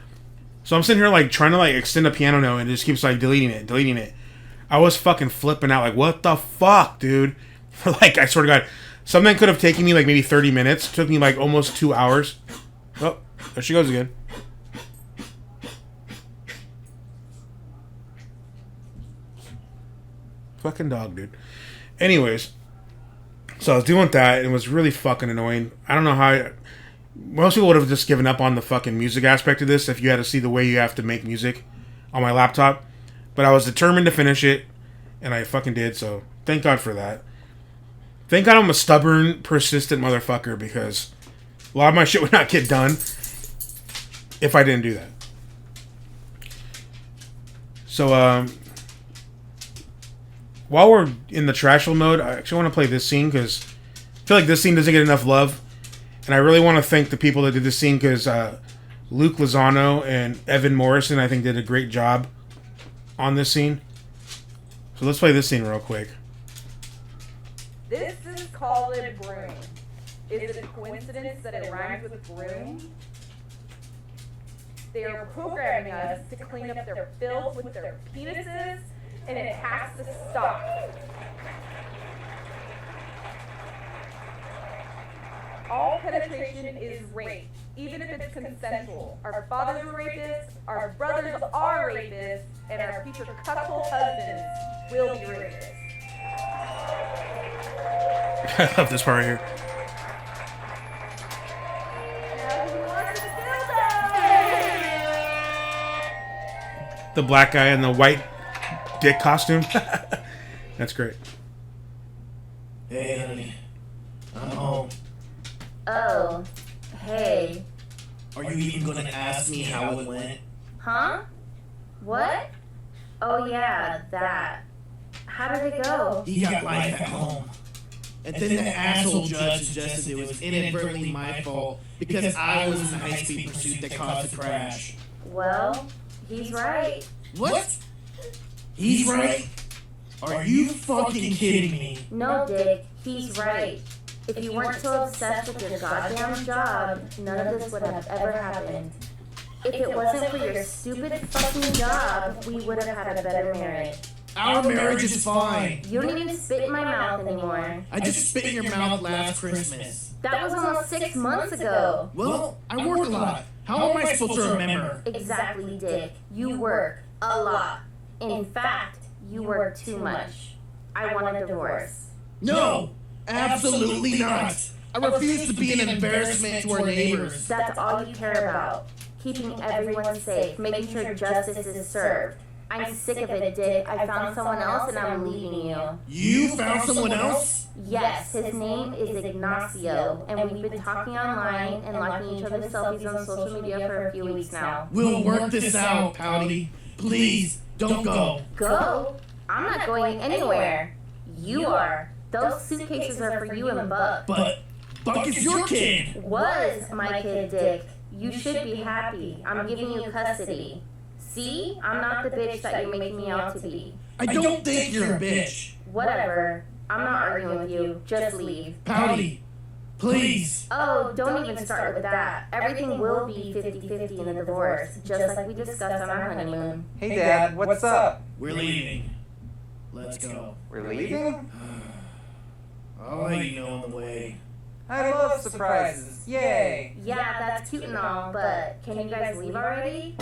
So I'm sitting here like trying to like extend a piano note and it just keeps like deleting it. I was fucking flipping out like, what the fuck, dude? For like, I swear to God, something could have taken me like maybe 30 minutes. It took me like almost 2 hours. Oh, there she goes again. Fucking dog, dude. Anyways, so I was doing that and it was really fucking annoying. I don't know how most people would have just given up on the fucking music aspect of this if you had to see the way you have to make music on my laptop. But I was determined to finish it, and I fucking did, so thank God for that. Thank God I'm a stubborn, persistent motherfucker, because a lot of my shit would not get done if I didn't do that. So, while we're in the Trashy mode, I actually want to play this scene, because I feel like this scene doesn't get enough love. And I really want to thank the people that did this scene, because Luke Lozano and Evan Morrison, I think, did a great job on this scene. So let's play this scene real quick. This is called a broom. Is it a coincidence that it rhymes with broom? They are programming us to clean up their filth with their penises, and it has to stop. All penetration is rape, even if it's consensual. Our fathers were rapists, our brothers are rapists, and our future cuckold husbands will be rapists. I love this part right here. Now who wants a dildo? The black guy in the white dick costume. That's great. Hey, honey. I'm home. Oh, hey. Are you even gonna ask me how it went? Huh? What? Oh yeah, that. How did it go? He got life at home. And then the asshole judge suggested it was inadvertently my fault because I was in the high-speed pursuit that caused the crash. Well, he's right. What? He's right? Are you fucking kidding me? No, Dick, he's right. If you weren't so obsessed with your goddamn job, none of this would have ever happened. If it wasn't for your stupid fucking job, we would have had a better marriage. Our marriage is fine. You don't even spit in my mouth anymore. I just spit in your mouth last Christmas. That was almost 6 months ago. Well, I work a lot. How am I supposed to remember? Exactly, Dick. You work a lot. In fact, you work too much. I want a divorce. No! Absolutely not! I refuse to be an embarrassment to our neighbors. That's all you care about. Keeping everyone safe, making sure justice is served. I'm sick of it, Dick. I found someone else and I'm leaving you. You found someone else? Yes, his name is Ignacio, and we've been talking online and liking each other's selfies on social media for a few weeks now. We'll work this out, Pouty. Please, don't go. Go? I'm not going anywhere. You are. Those suitcases are for you and Buck. But Buck is your kid. Was my kid, Dick. You should be happy. I'm giving you custody. See? I'm not the bitch that you're making me out to be. I don't think you're a bitch. Whatever. I'm not arguing with you. Just leave. Pouty, please. Oh, don't even start with that. Everything will be 50-50 in the divorce, just like we discussed on our honeymoon. Hey, Dad, what's up? We're leaving. Let's go. We're leaving? I'll let you know on the way. I love surprises. Yay! Yeah, that's cute and all, but can you guys leave already?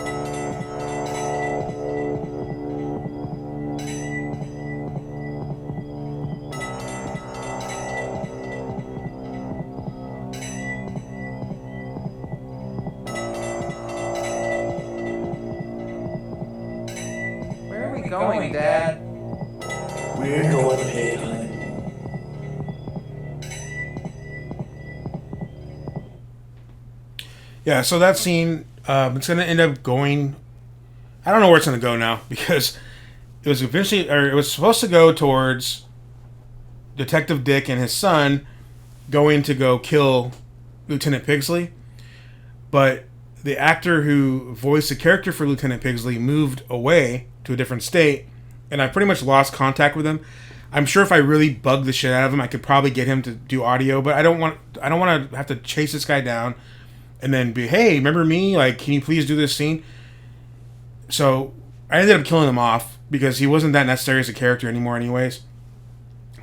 Where are we going, Dad? We're going to pay, honey. Yeah, so that scene, it's going to end up going... I don't know where it's going to go now, because it was supposed to go towards Detective Dick and his son going to go kill Lieutenant Pigsley. But the actor who voiced the character for Lieutenant Pigsley moved away to a different state, and I pretty much lost contact with him. I'm sure if I really bug the shit out of him, I could probably get him to do audio, but I don't want to have to chase this guy down and then be, hey, remember me? Like, can you please do this scene? So I ended up killing him off because he wasn't that necessary as a character anymore anyways.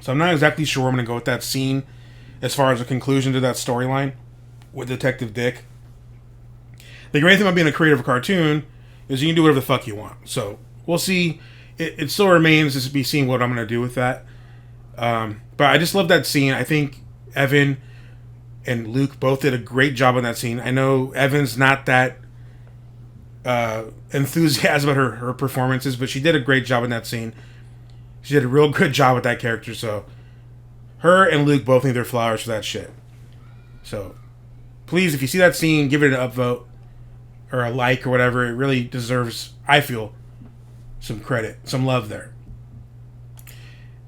So I'm not exactly sure I'm going to go with that scene as far as a conclusion to that storyline with Detective Dick. The great thing about being a creator of a cartoon is you can do whatever the fuck you want. So we'll see. It still remains to be seen what I'm going to do with that. But I just love that scene. I think Evan and Luke both did a great job on that scene. I know Evan's not that enthusiastic about her performances, but she did a great job in that scene. She did a real good job with that character. So her and Luke both need their flowers for that shit. So please, if you see that scene, give it an upvote or a like or whatever. It really deserves, I feel, some credit, some love there.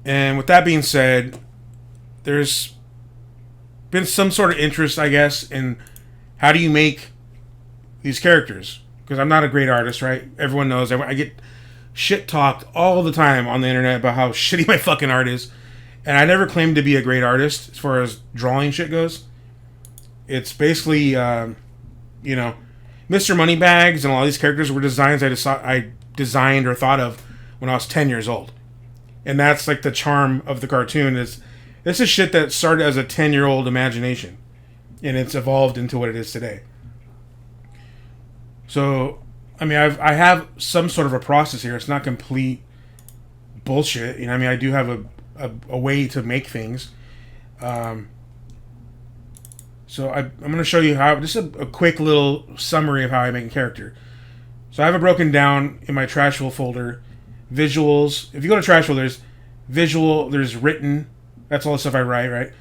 And with that being said, there's been some sort of interest, I guess, in how do you make these characters? Because I'm not a great artist, right? Everyone knows. I get shit talked all the time on the internet about how shitty my fucking art is. And I never claimed to be a great artist as far as drawing shit goes. It's basically, Mr. Moneybags and all these characters were designs I designed or thought of when I was 10 years old. And that's like the charm of the cartoon is this is shit that started as a 10-year-old imagination. And it's evolved into what it is today. So, I mean, I have some sort of a process here. It's not complete bullshit. You know, I mean, I do have a way to make things. So I'm going to show you how, just a quick little summary of how I make a character. So I have it broken down in my Trashville folder. Visuals. If you go to Trashville, there's visual, there's written. That's all the stuff I write, right?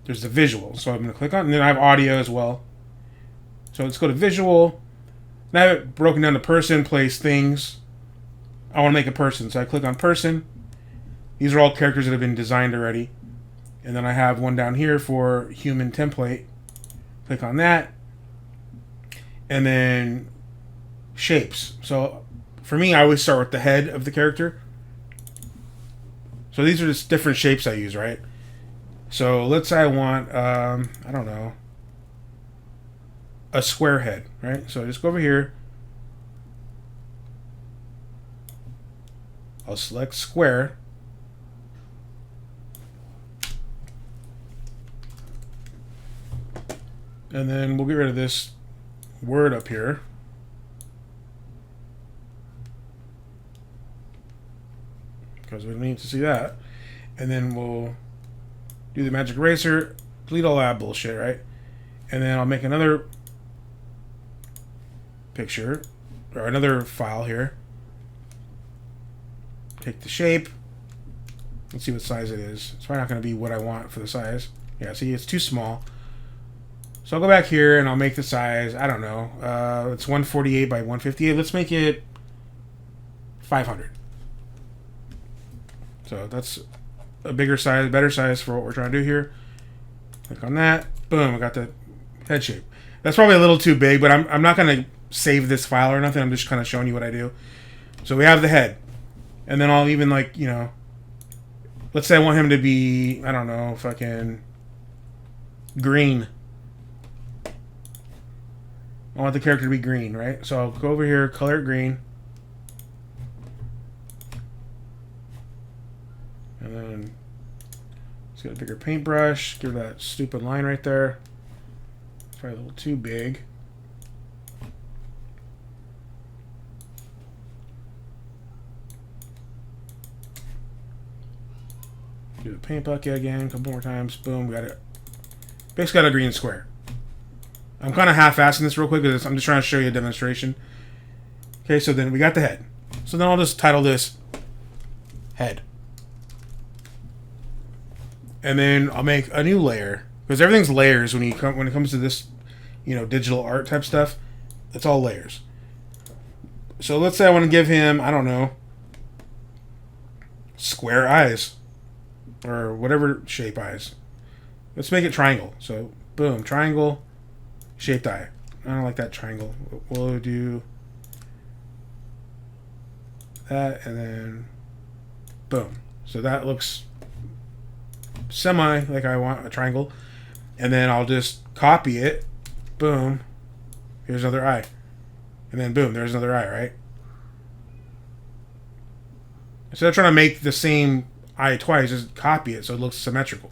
There's the visual. So I'm going to click on, and then I have audio as well. So let's go to visual. Now I have it broken down to person, place, things. I want to make a person. So I click on person. These are all characters that have been designed already. And then I have one down here for human template. Click on that. And then shapes. So for me, I always start with the head of the character. So these are just different shapes I use, right? So let's say I want, I don't know, a square head, right? So just go over here. I'll select square. And then we'll get rid of this word up here. Because we need to see that. And then we'll do the magic eraser, delete all that bullshit, right? And then I'll make another picture, or another file here. Take the shape. Let's see what size it is. It's probably not going to be what I want for the size. Yeah, see, it's too small. So I'll go back here and I'll make the size, I don't know, it's 148 by 158. Let's make it 500. So that's a bigger size, better size for what we're trying to do here. Click on that. Boom, I got the head shape. That's probably a little too big, but I'm not going to save this file or nothing. I'm just kind of showing you what I do. So we have the head. And then I'll even, like, you know, let's say I want him to be, I don't know, fucking green. I want the character to be green, right? So I'll go over here, color it green. And then let's get a bigger paintbrush. Give that stupid line right there. It's probably a little too big. Do the paint bucket again, a couple more times. Boom, we got it. Basically got a green square. I'm kind of half-assing this real quick because I'm just trying to show you a demonstration. Okay, so then we got the head. So then I'll just title this head. And then I'll make a new layer because everything's layers when it comes to this, you know, digital art type stuff. It's all layers. So let's say I want to give him, I don't know, square eyes or whatever shape eyes. Let's make it triangle. So boom, triangle. Shaped eye. I don't like that triangle. We'll do that and then boom. So that looks semi like I want, a triangle, and then I'll just copy it. Boom. Here's another eye. And then boom, there's another eye, right? Instead of trying to make the same eye twice, just copy it so it looks symmetrical.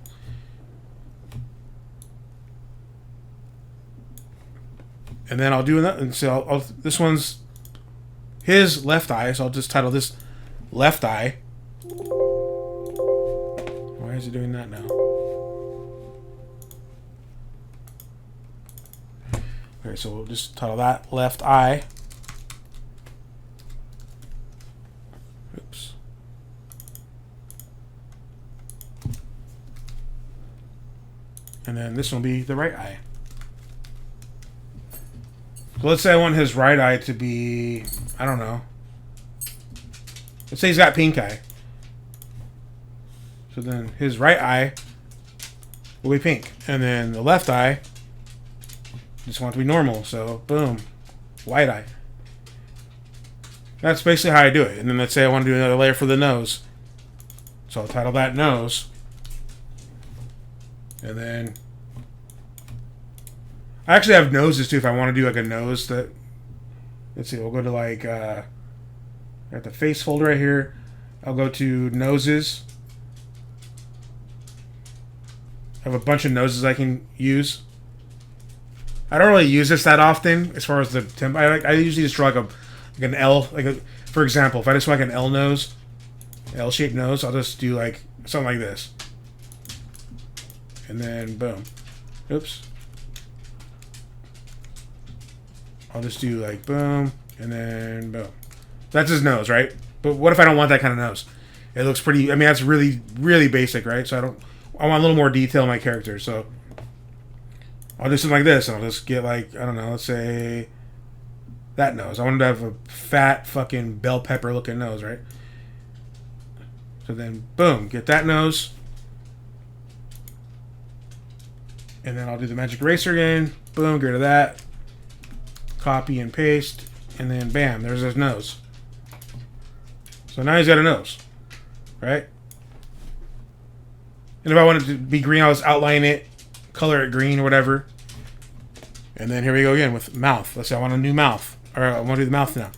And then I'll do that, and so this one's his left eye, so I'll just title this left eye. Why is it doing that now? Okay, so we'll just title that left eye. Oops. And then this one will be the right eye. So let's say I want his right eye to be, I don't know. Let's say he's got pink eye. So then his right eye will be pink. And then the left eye, just want it to be normal. So boom, white eye. That's basically how I do it. And then let's say I want to do another layer for the nose. So I'll title that nose. And then I actually have noses too if I want to do like a nose that, let's see, we'll go to like at the face folder right here. I'll go to noses. I have a bunch of noses I can use. I don't really use this that often as far as the temp. I usually just draw like an L, for example, if I just want like an L nose, L-shaped nose, I'll just do like something like this. And then boom. Oops. I'll just do like boom, and then boom. That's his nose, right? But what if I don't want that kind of nose? It looks pretty, I mean, that's really, really basic, right? So I want a little more detail in my character. So I'll do something like this, and I'll just get like, I don't know, let's say that nose. I wanted to have a fat fucking bell pepper looking nose, right? So then boom, get that nose. And then I'll do the magic eraser again. Boom, get rid of that. Copy and paste, and then bam, there's his nose. So now he's got a nose, right? And if I want it to be green, I'll just outline it, color it green or whatever. And then here we go again with mouth. Let's say I want a new mouth, or I want to do the mouth now.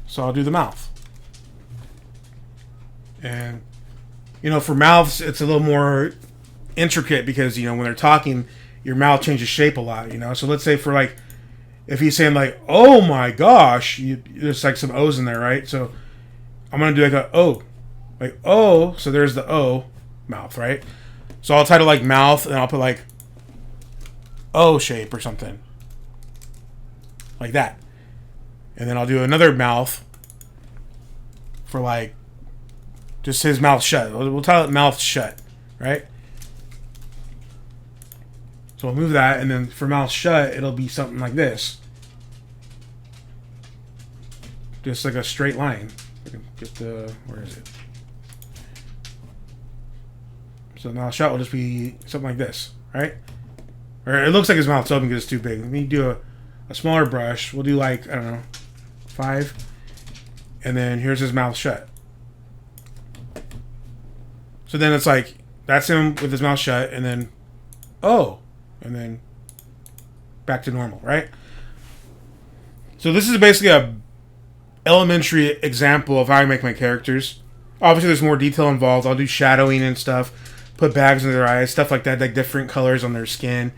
So I'll do the mouth. And you know, for mouths, it's a little more intricate because you know when they're talking, your mouth changes shape a lot. You know, so let's say for like, if he's saying like, "Oh my gosh," there's like some O's in there, right? So I'm gonna do like a O, like O. So there's the O, mouth, right? So I'll title like mouth, and I'll put like O shape or something like that, and then I'll do another mouth for like just his mouth shut. We'll title it mouth shut, right? So I'll move that, and then for mouth shut, it'll be something like this. Just like a straight line. I can get the, where is it? So mouth shut will just be something like this, right? Or it looks like his mouth's open because it's too big. Let me do a smaller brush. We'll do like, I don't know, 5. And then here's his mouth shut. So then it's like, that's him with his mouth shut, and then, oh. And then back to normal, right? So this is basically a elementary example of how I make my characters. Obviously, there's more detail involved. I'll do shadowing and stuff, put bags under their eyes, stuff like that, like different colors on their skin,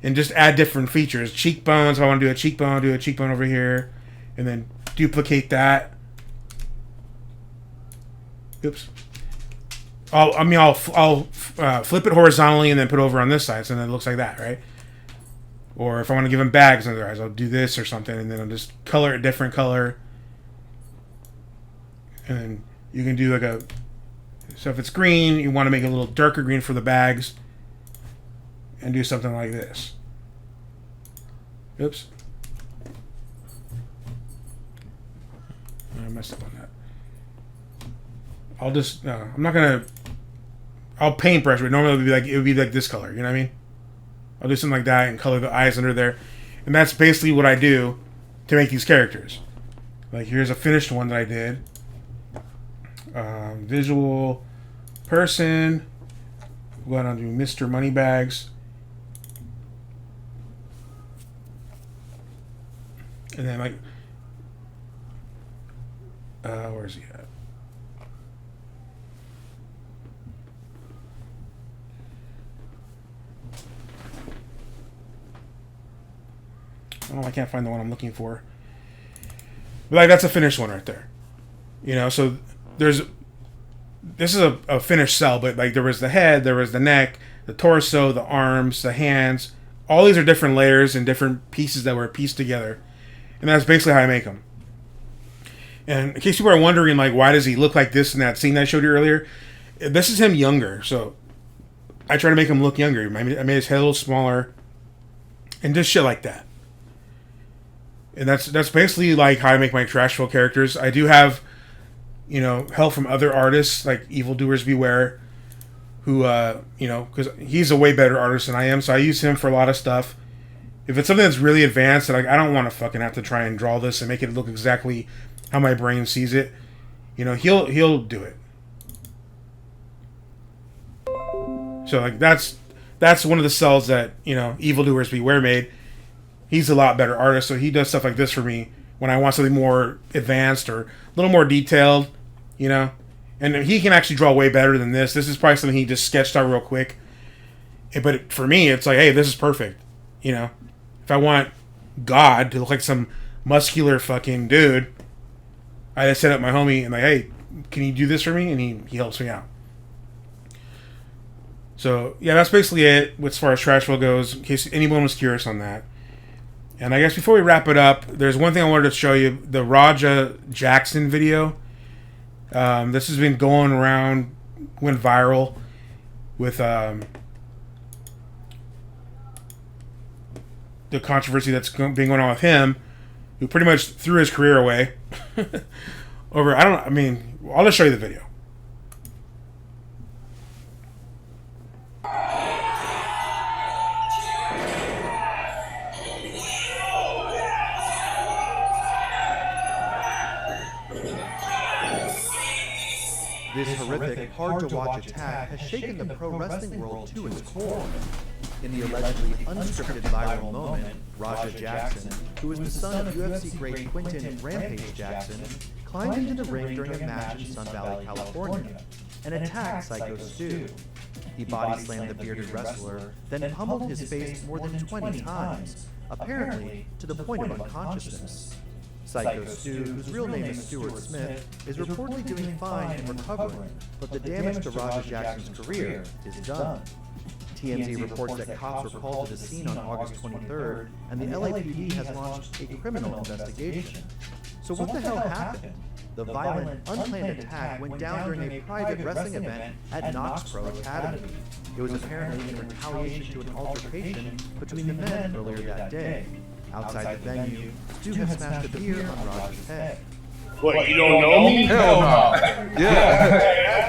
and just add different features. Cheekbones, if I want to do a cheekbone, I'll do a cheekbone over here, and then duplicate that. Oops. I'll flip it horizontally and then put it over on this side, so then it looks like that, right? Or if I want to give them bags under their eyes, I'll do this or something, and then I'll just color it a different color. And then you can do like a, so if it's green, you want to make it a little darker green for the bags, and do something like this. Oops. I messed up on that. I'll just, I'm not going to, I'll paintbrush, but normally it would be like this color, you know what I mean? I'll do something like that and color the eyes under there. And that's basically what I do to make these characters. Like here's a finished one that I did. Visual person, We'll go down to Mr. Moneybags. And then, like, where's he at? Oh, I can't find the one I'm looking for. But, like, that's a finished one right there. You know, so this is a finished cell, but, like, there was the head, there was the neck, the torso, the arms, the hands. All these are different layers and different pieces that were pieced together. And that's basically how I make them. And in case people are wondering, like, why does he look like this in that scene I showed you earlier? This is him younger, so I try to make him look younger. I made his head a little smaller, and just shit like that. And that's basically like how I make my Trashville characters. I do have, you know, help from other artists like Evildoers Beware, who, you know, because he's a way better artist than I am, so I use him for a lot of stuff. If it's something that's really advanced, like, I don't want to fucking have to try and draw this and make it look exactly how my brain sees it, you know, he'll do it. So, like, that's one of the cells that, you know, Evildoers Beware made. He's a lot better artist, so he does stuff like this for me when I want something more advanced or a little more detailed, you know. And he can actually draw way better than this. This is probably something he just sketched out real quick. But for me, it's like, hey, this is perfect, you know. If I want God to look like some muscular fucking dude, I just set up my homie and like, hey, can you do this for me? And he helps me out. So, yeah, that's basically it as far as Trashville goes, in case anyone was curious on that. And I guess before we wrap it up, there's one thing I wanted to show you, the Raja Jackson video. This has been going around, went viral with the controversy that's been going on with him, who pretty much threw his career away over, I'll just show you the video. This horrific, hard-to-watch attack has shaken the pro wrestling world to its core. In the allegedly unscripted viral moment, Raja Jackson, who is the son of UFC great Quinton Rampage Jackson, climbed into the ring during a match in Sun Valley, California, and attacked Psycho Stu. He body-slammed the bearded wrestler, then pummeled his face more than 20 times, apparently to the point of unconsciousness. Psycho Stu, whose real name is Stuart Smith, is reportedly doing fine and recovering, but the damage to Raja Jackson's career is done. TMZ reports that cops were called to the scene on August 23rd, and the LAPD has launched a criminal investigation. So what the hell happened? The violent, unplanned attack went down during a private wrestling event at Knox Pro Academy. It was apparently in retaliation to an altercation between the men earlier that day. Outside the venue, Stu had smashed a beer on Raja's head. What, you don't know me? Hell no. Yeah.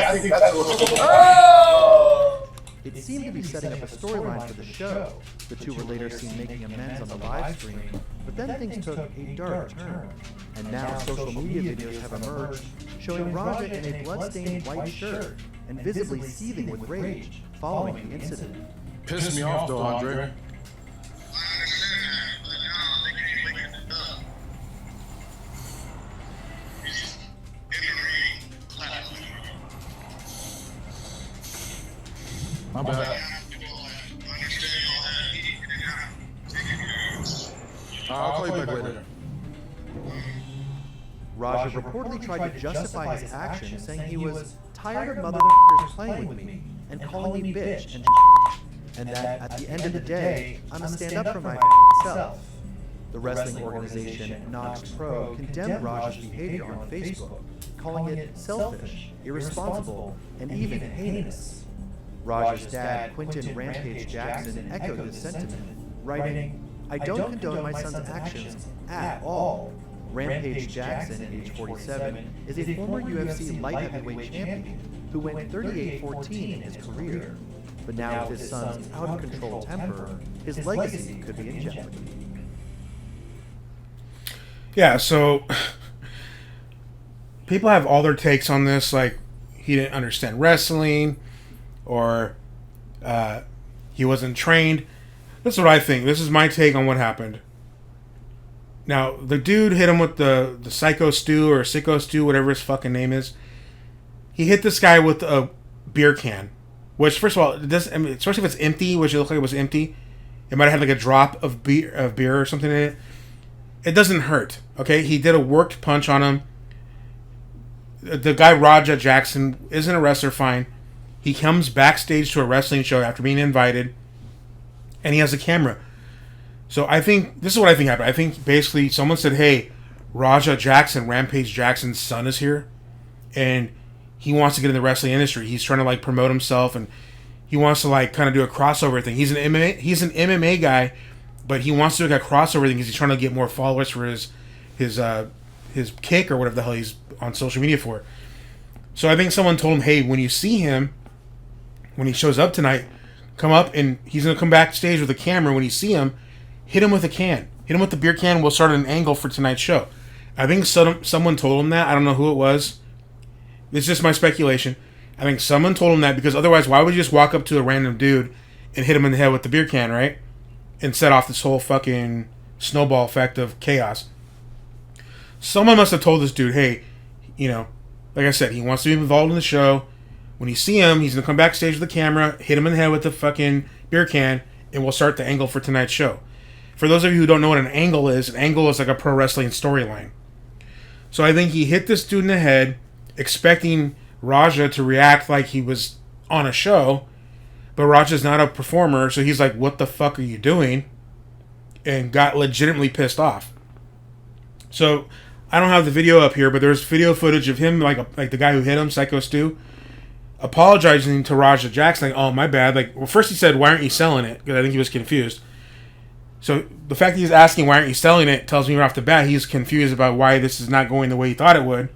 I think that's a little... It seemed to be setting up a storyline for the show. The two were later seen making amends on the live stream, but then things took a dark turn. And now social media videos have emerged showing Raja in a blood-stained white shirt and visibly seething with rage following the incident. Pissed me off though, Andre. My bad. I'll call you back later. Raja reportedly tried to justify his actions, saying he was tired of motherfuckers playing with me and calling me bitch and that at the end of the day, I'm a stand up for my self. The wrestling organization Knox Pro condemned Raja's behavior on Facebook, calling it selfish, irresponsible, and even heinous. Raja's dad, Quinton Rampage Jackson, echoed this sentiment, writing, "I don't condone my son's actions at all. Rampage Jackson, age 47, is a former UFC light heavyweight champion who went 38-14 in his career. But now with his son's out-of-control temper, his legacy could be in jeopardy." Yeah, so people have all their takes on this, like he didn't understand wrestling, or he wasn't trained. That's what I think. This is my take on what happened. Now, the dude hit him with the Psycho Stew or Sicko Stew, whatever his fucking name is. He hit this guy with a beer can. Which, first of all, especially if it's empty, which it looked like it was empty, it might have had like a drop of beer or something in it. It doesn't hurt, okay? He did a worked punch on him. The guy, Raja Jackson, isn't a wrestler, fine. He comes backstage to a wrestling show after being invited, and he has a camera. So I think, this is what I think happened. I think basically someone said, hey, Raja Jackson, Rampage Jackson's son is here, and he wants to get in the wrestling industry. He's trying to like promote himself, and he wants to like kind of do a crossover thing. He's an MMA guy, but he wants to do like a crossover thing because he's trying to get more followers for his kick or whatever the hell he's on social media for. So I think someone told him, hey, when you see him, when he shows up tonight, come up, and he's going to come backstage with a camera. When you see him, hit him with a can. Hit him with the beer can. We'll start an angle for tonight's show. I think someone told him that. I don't know who it was. It's just my speculation. I think someone told him that because otherwise, why would you just walk up to a random dude and hit him in the head with the beer can, right? And set off this whole fucking snowball effect of chaos. Someone must have told this dude, hey, you know, like I said, he wants to be involved in the show. When you see him, he's going to come backstage with the camera, hit him in the head with the fucking beer can, and we'll start the angle for tonight's show. For those of you who don't know what an angle is like a pro wrestling storyline. So I think he hit this dude in the head, expecting Raja to react like he was on a show, but Raja's not a performer, so he's like, what the fuck are you doing? And got legitimately pissed off. So I don't have the video up here, but there's video footage of him, like the guy who hit him, Psycho Stu, apologizing to Raja Jackson, like, oh, my bad. Like, well, first he said, why aren't you selling it? Because I think he was confused. So the fact that he's asking, why aren't you selling it, tells me right off the bat he's confused about why this is not going the way he thought it would.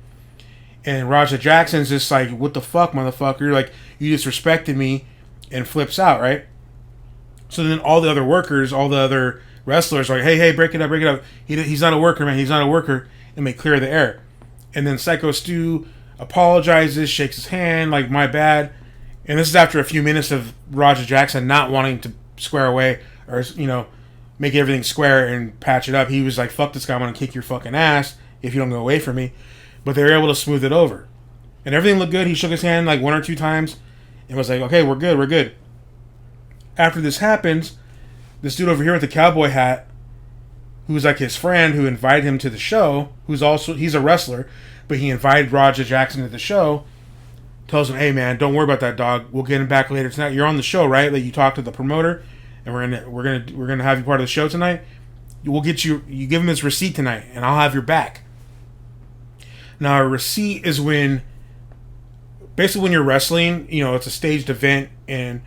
And Raja Jackson's just like, what the fuck, motherfucker? Like, you disrespected me, and flips out, right? So then all the other workers, all the other wrestlers are like, hey, break it up. He's not a worker, man. He's not a worker. And they clear the air. And then Psycho Stu apologizes, shakes his hand, like, my bad. And this is after a few minutes of Raja Jackson not wanting to square away or, you know, make everything square and patch it up. He was like, fuck this guy, I'm going to kick your fucking ass if you don't go away from me. But they were able to smooth it over. And everything looked good. He shook his hand like 1 or 2 times and was like, okay, we're good. After this happens, this dude over here with the cowboy hat, who's like his friend who invited him to the show, he's a wrestler, but he invited Raja Jackson to the show, tells him, hey man, don't worry about that, dog. We'll get him back later tonight. You're on the show, right? Like, you talked to the promoter, and we're gonna have you part of the show tonight. We'll get you give him his receipt tonight, and I'll have your back. Now, a receipt is when you're wrestling, you know, it's a staged event, and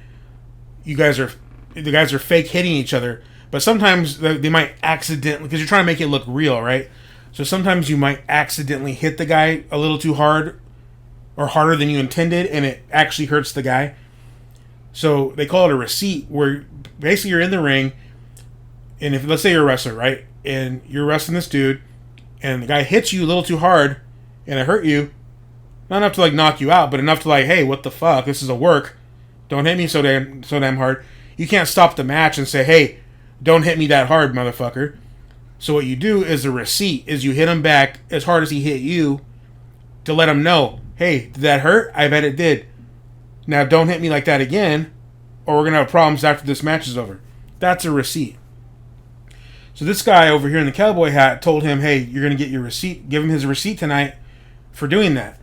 the guys are fake hitting each other, but sometimes they might accidentally, because you're trying to make it look real, right? So sometimes you might accidentally hit the guy a little too hard, or harder than you intended, and it actually hurts the guy. So they call it a receipt, where basically you're in the ring, and if, let's say you're a wrestler, right? And you're wrestling this dude, and the guy hits you a little too hard, and it hurt you. Not enough to like knock you out, but enough to like, hey, what the fuck? This is a work. Don't hit me so damn hard. You can't stop the match and say, hey, don't hit me that hard, motherfucker. So what you do is the receipt is you hit him back as hard as he hit you to let him know, hey, did that hurt? I bet it did. Now don't hit me like that again, or we're going to have problems after this match is over. That's a receipt. So this guy over here in the cowboy hat told him, hey, you're going to get your receipt. Give him his receipt tonight for doing that.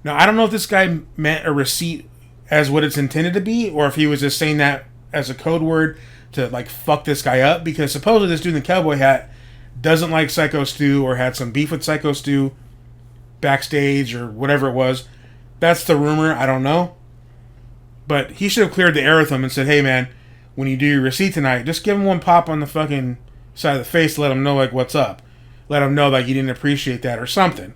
Now, I don't know if this guy meant a receipt as what it's intended to be, or if he was just saying that as a code word to, like, fuck this guy up, because supposedly this dude in the cowboy hat doesn't like Psycho Stu, or had some beef with Psycho Stu backstage, or whatever it was. That's the rumor. I don't know. But he should have cleared the air with him and said, hey, man, when you do your receipt tonight, just give him one pop on the fucking side of the face to let him know, like, what's up. Let him know, like, you didn't appreciate that or something.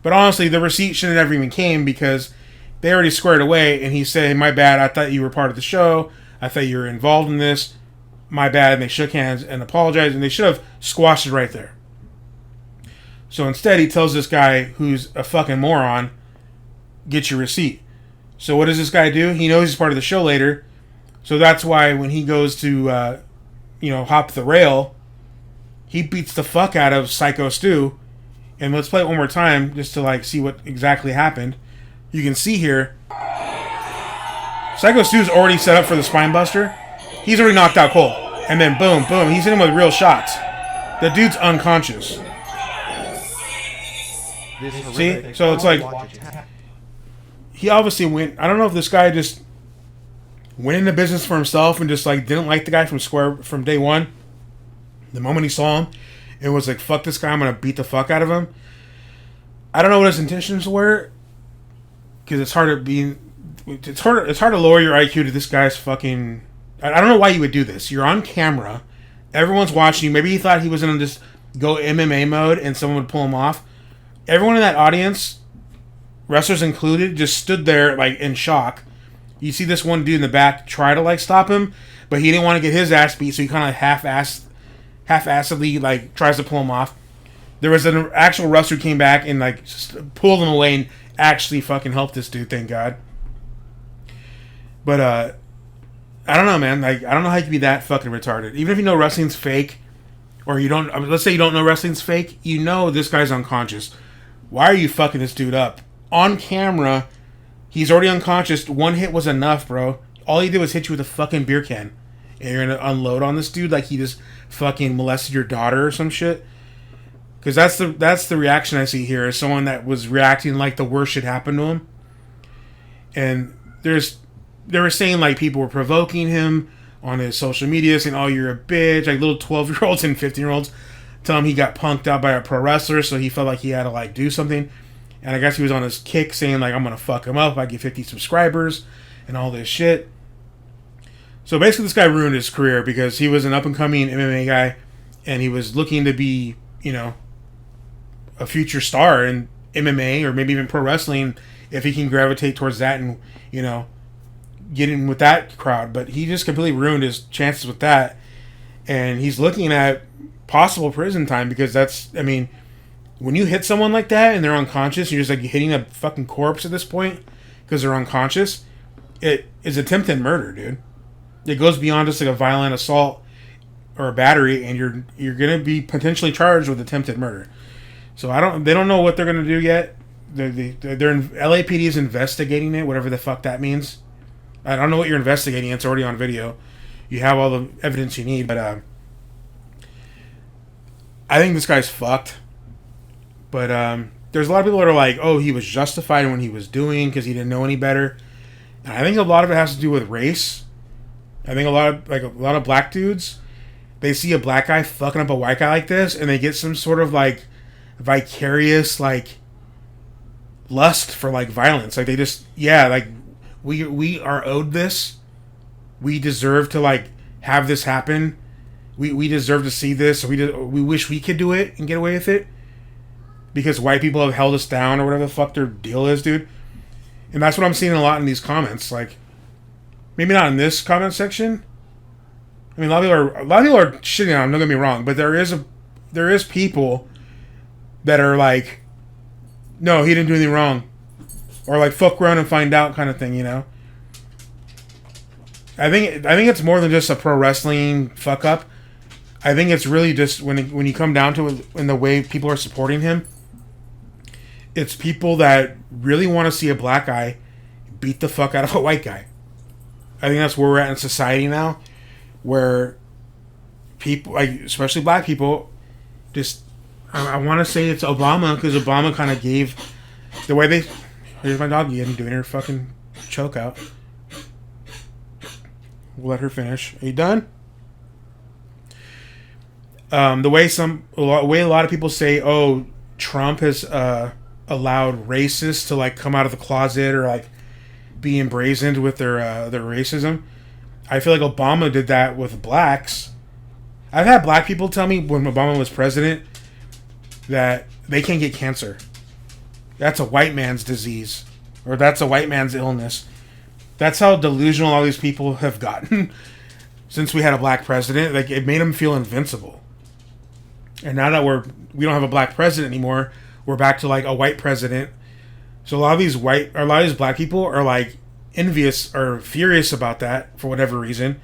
But honestly, the receipt shouldn't have even came, because they already squared away, and he said, hey, my bad, I thought you were part of the show. I thought you were involved in this. My bad. And they shook hands and apologized, and they should have squashed it right there. So instead, he tells this guy, who's a fucking moron, get your receipt. So what does this guy do? He knows he's part of the show later. So that's why when he goes to, hop the rail, he beats the fuck out of Psycho Stu. And let's play it one more time just to like see what exactly happened. You can see here, Psycho Stu's already set up for the spine buster. He's already knocked out Cole. And then boom, boom, he's hitting him with real shots. The dude's unconscious. See? So it's like, he obviously went, I don't know if this guy just went into business for himself and just like didn't like the guy from day one. The moment he saw him, it was like, fuck this guy, I'm gonna beat the fuck out of him. I don't know what his intentions were, because it's hard to lower your IQ to this guy's fucking. I don't know why you would do this. You're on camera, everyone's watching you. Maybe he thought he was gonna just go MMA mode and someone would pull him off. Everyone in that audience, wrestlers included, just stood there like in shock. You see this one dude in the back try to like stop him, but he didn't want to get his ass beat, so he kind of half-assedly like tries to pull him off. There was an actual wrestler who came back and like just pulled him away and actually fucking helped this dude, thank God. But I don't know, man. Like, I don't know how you can be that fucking retarded. Even if you know wrestling's fake, or you don't. Let's say you don't know wrestling's fake. You know this guy's unconscious. Why are you fucking this dude up on camera? He's already unconscious. One hit was enough, bro. All he did was hit you with a fucking beer can, and you're gonna unload on this dude like he just fucking molested your daughter or some shit. Because that's the reaction I see here, is someone that was reacting like the worst shit happened to him. And they were saying like people were provoking him on his social media, saying, "Oh, you're a bitch." Like little 12-year-olds and 15-year-olds tell him he got punked out by a pro wrestler, so he felt like he had to like do something. And I guess he was on his kick saying like, "I'm gonna fuck him up if I get 50 subscribers," and all this shit. So basically this guy ruined his career because he was an up-and-coming MMA guy, and he was looking to be, a future star in MMA or maybe even pro wrestling if he can gravitate towards that and, get in with that crowd. But he just completely ruined his chances with that. And he's looking at possible prison time because when you hit someone like that and they're unconscious, you're just like hitting a fucking corpse at this point because they're unconscious. It is attempted murder, dude. It goes beyond just like a violent assault or a battery, and you're gonna be potentially charged with attempted murder. So they don't know what they're gonna do yet. LAPD is investigating it, whatever the fuck that means. I don't know what you're investigating. It's already on video. You have all the evidence you need, but I think this guy's fucked. But there's a lot of people that are like, "Oh, he was justified in what he was doing because he didn't know any better." And I think a lot of it has to do with race. I think a lot of black dudes, they see a black guy fucking up a white guy like this, and they get some sort of like vicarious like lust for like violence. Like they just, like we are owed this. We deserve to like have this happen. We deserve to see this. We wish we could do it and get away with it because white people have held us down or whatever the fuck their deal is, dude. And that's what I'm seeing a lot in these comments. Like, maybe not in this comment section. I mean, a lot of people are shitting on him. Don't get me wrong, but there is people that are like, "No, he didn't do anything wrong," or like "fuck around and find out" kind of thing. I think it's more than just a pro wrestling fuck up. I think it's really just when you come down to it, in the way people are supporting him, it's people that really want to see a black guy beat the fuck out of a white guy. I think that's where we're at in society now, where people, like especially black people, just I want to say it's Obama, because Obama kind of gave the way they. Here's my dog again doing her fucking choke out. We'll let her finish. Are you done? The way a lot of people say, "Oh, Trump has allowed racists to like come out of the closet or like be embrazened with their racism." I feel like Obama did that with blacks. I've had black people tell me when Obama was president that they can't get cancer. That's a white man's disease, or that's a white man's illness. That's how delusional all these people have gotten since we had a black president. Like, it made them feel invincible. And now that we don't have a black president anymore, we're back to like a white president. So a lot of these black people are like envious or furious about that for whatever reason.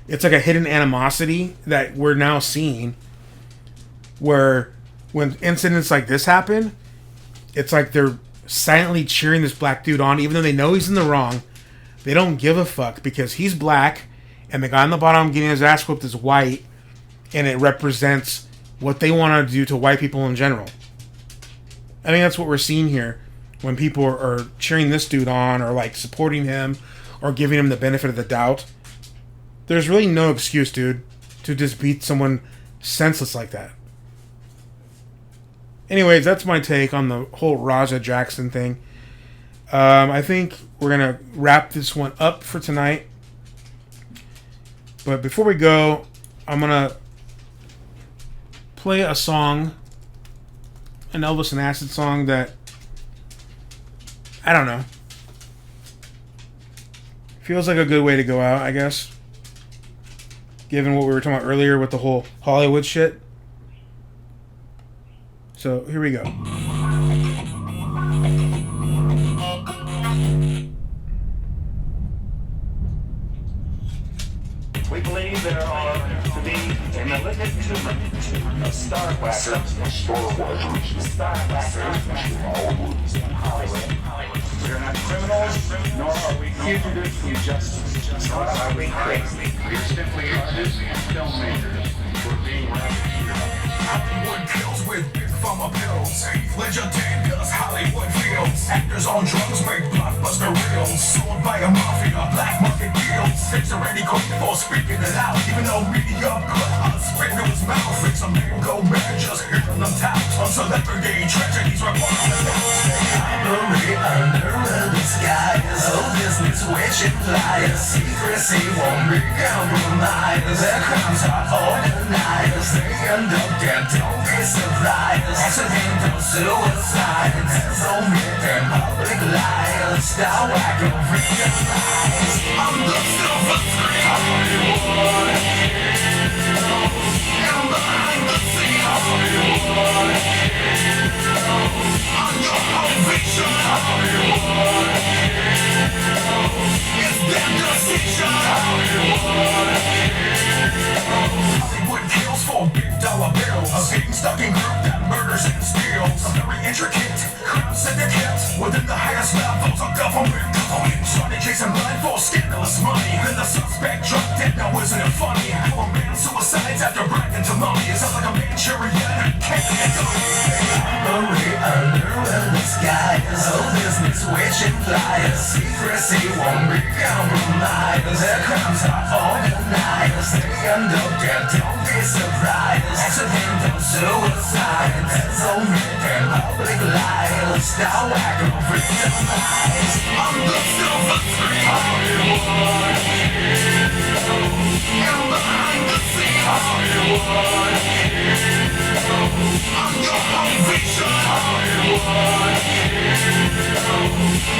It's like a hidden animosity that we're now seeing, where when incidents like this happen, it's like they're silently cheering this black dude on, even though they know he's in the wrong. They don't give a fuck because he's black, and the guy on the bottom getting his ass whooped is white, and it represents what they want to do to white people in general. I think that's what we're seeing here when people are cheering this dude on, or like supporting him, or giving him the benefit of the doubt. There's really no excuse, dude, to just beat someone senseless like that. Anyways, that's my take on the whole Raja Jackson thing. I think we're going to wrap this one up for tonight. But before we go, I'm going to play a song, an Elvis and Acid song that, I don't know, feels like a good way to go out, I guess. Given what we were talking about earlier with the whole Hollywood shit. So, here we go. We believe there are to be a malignant tumor of star whackers in Hollywood. We are not criminals, nor are we fugitives from justice, nor are we crazy. We are simply artists and filmmakers who are being Hollywood kills with big pharma pills. Ledger dangers, Hollywood feels. Actors on drugs make blockbuster reels. Sold by a mafia, black market deals. It's already quick for speaking it out. Even though media put a spit to his mouth. Makes a man go mad just hearing them tout. On celebrity tragedies reporting the robbery under the skies. Oh, business which implies secrecy won't be compromised. Their crimes are organized. They end up dead, don't be surprised. Accidental suicide. There's omit and public lies. Style whacker realize I'm the silver screen Hollywood. And behind the scene Hollywood. On your home vision Hollywood. It's their decision Hollywood. Hollywood kills for big dollar bills. A gang stalking group that murders and steals. A very intricate crime syndicate within the highest levels of government. Started chasing blood for scandalous money. Then the suspect dropped dead, now isn't it funny? How a man suicides after bragging to mommy. It sounds like a Manchurian candidate. Robbery under the skies. Oh, business which implies secrecy won't be compromised. Their crimes are organized. They end up dead, don't be surprised. Accidental suicide. There's omit and public lies. Style whacker realize I'm the silver screen Hollywood. And behind the scene Hollywood. I'm your home vision Hollywood.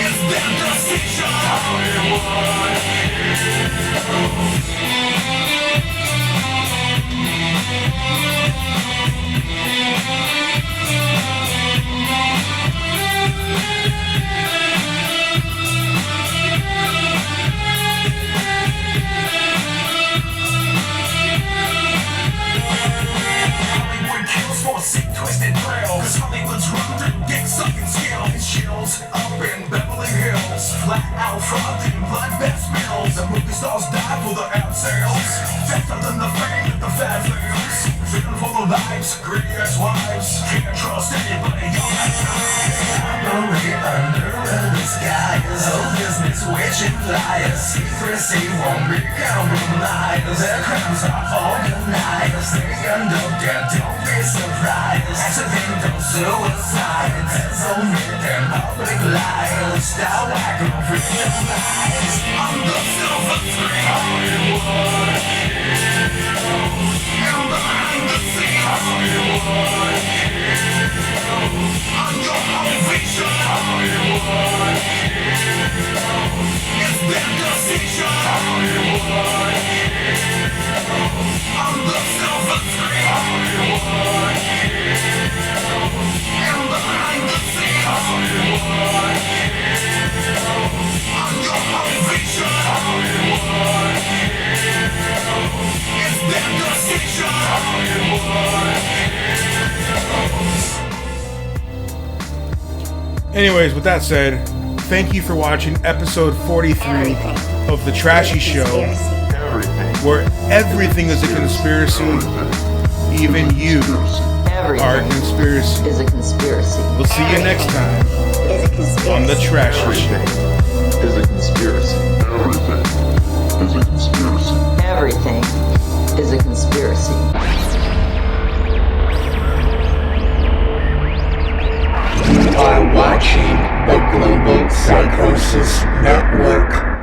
It's their decision Hollywood. Sick, twisted thrill. Cause Hollywood's run through dick sucking skills. Chills up in Beverly Hills. Flat out front in bloodbath spills. The movie stars die for the ad sales. Faster than the fame at the fat fails. Feeling for the lives, greedy ex-wives. Can't trust anybody, y'all robbery under the skies. Oh, business which implies secrecy won't be compromised. Their crimes are organized. They end up dead, don't be surprised. Accidental suicide. There's omit and public lies. Style whacker realize I'm the silver screen Hollywood. And behind the scene Hollywood. On your home vision Hollywood. It's their decision Hollywood. I'm the silver screen Hollywood. And behind the scene Hollywood. On your home Anyways, with that said, thank you for watching episode 43 of The Trashy Show, where everything is a conspiracy, even you are a conspiracy. Is a conspiracy. We'll see you next time on The Trashy Show. Is a conspiracy. Everything is a conspiracy. Everything is a conspiracy. You are watching the Global Psychosis Network.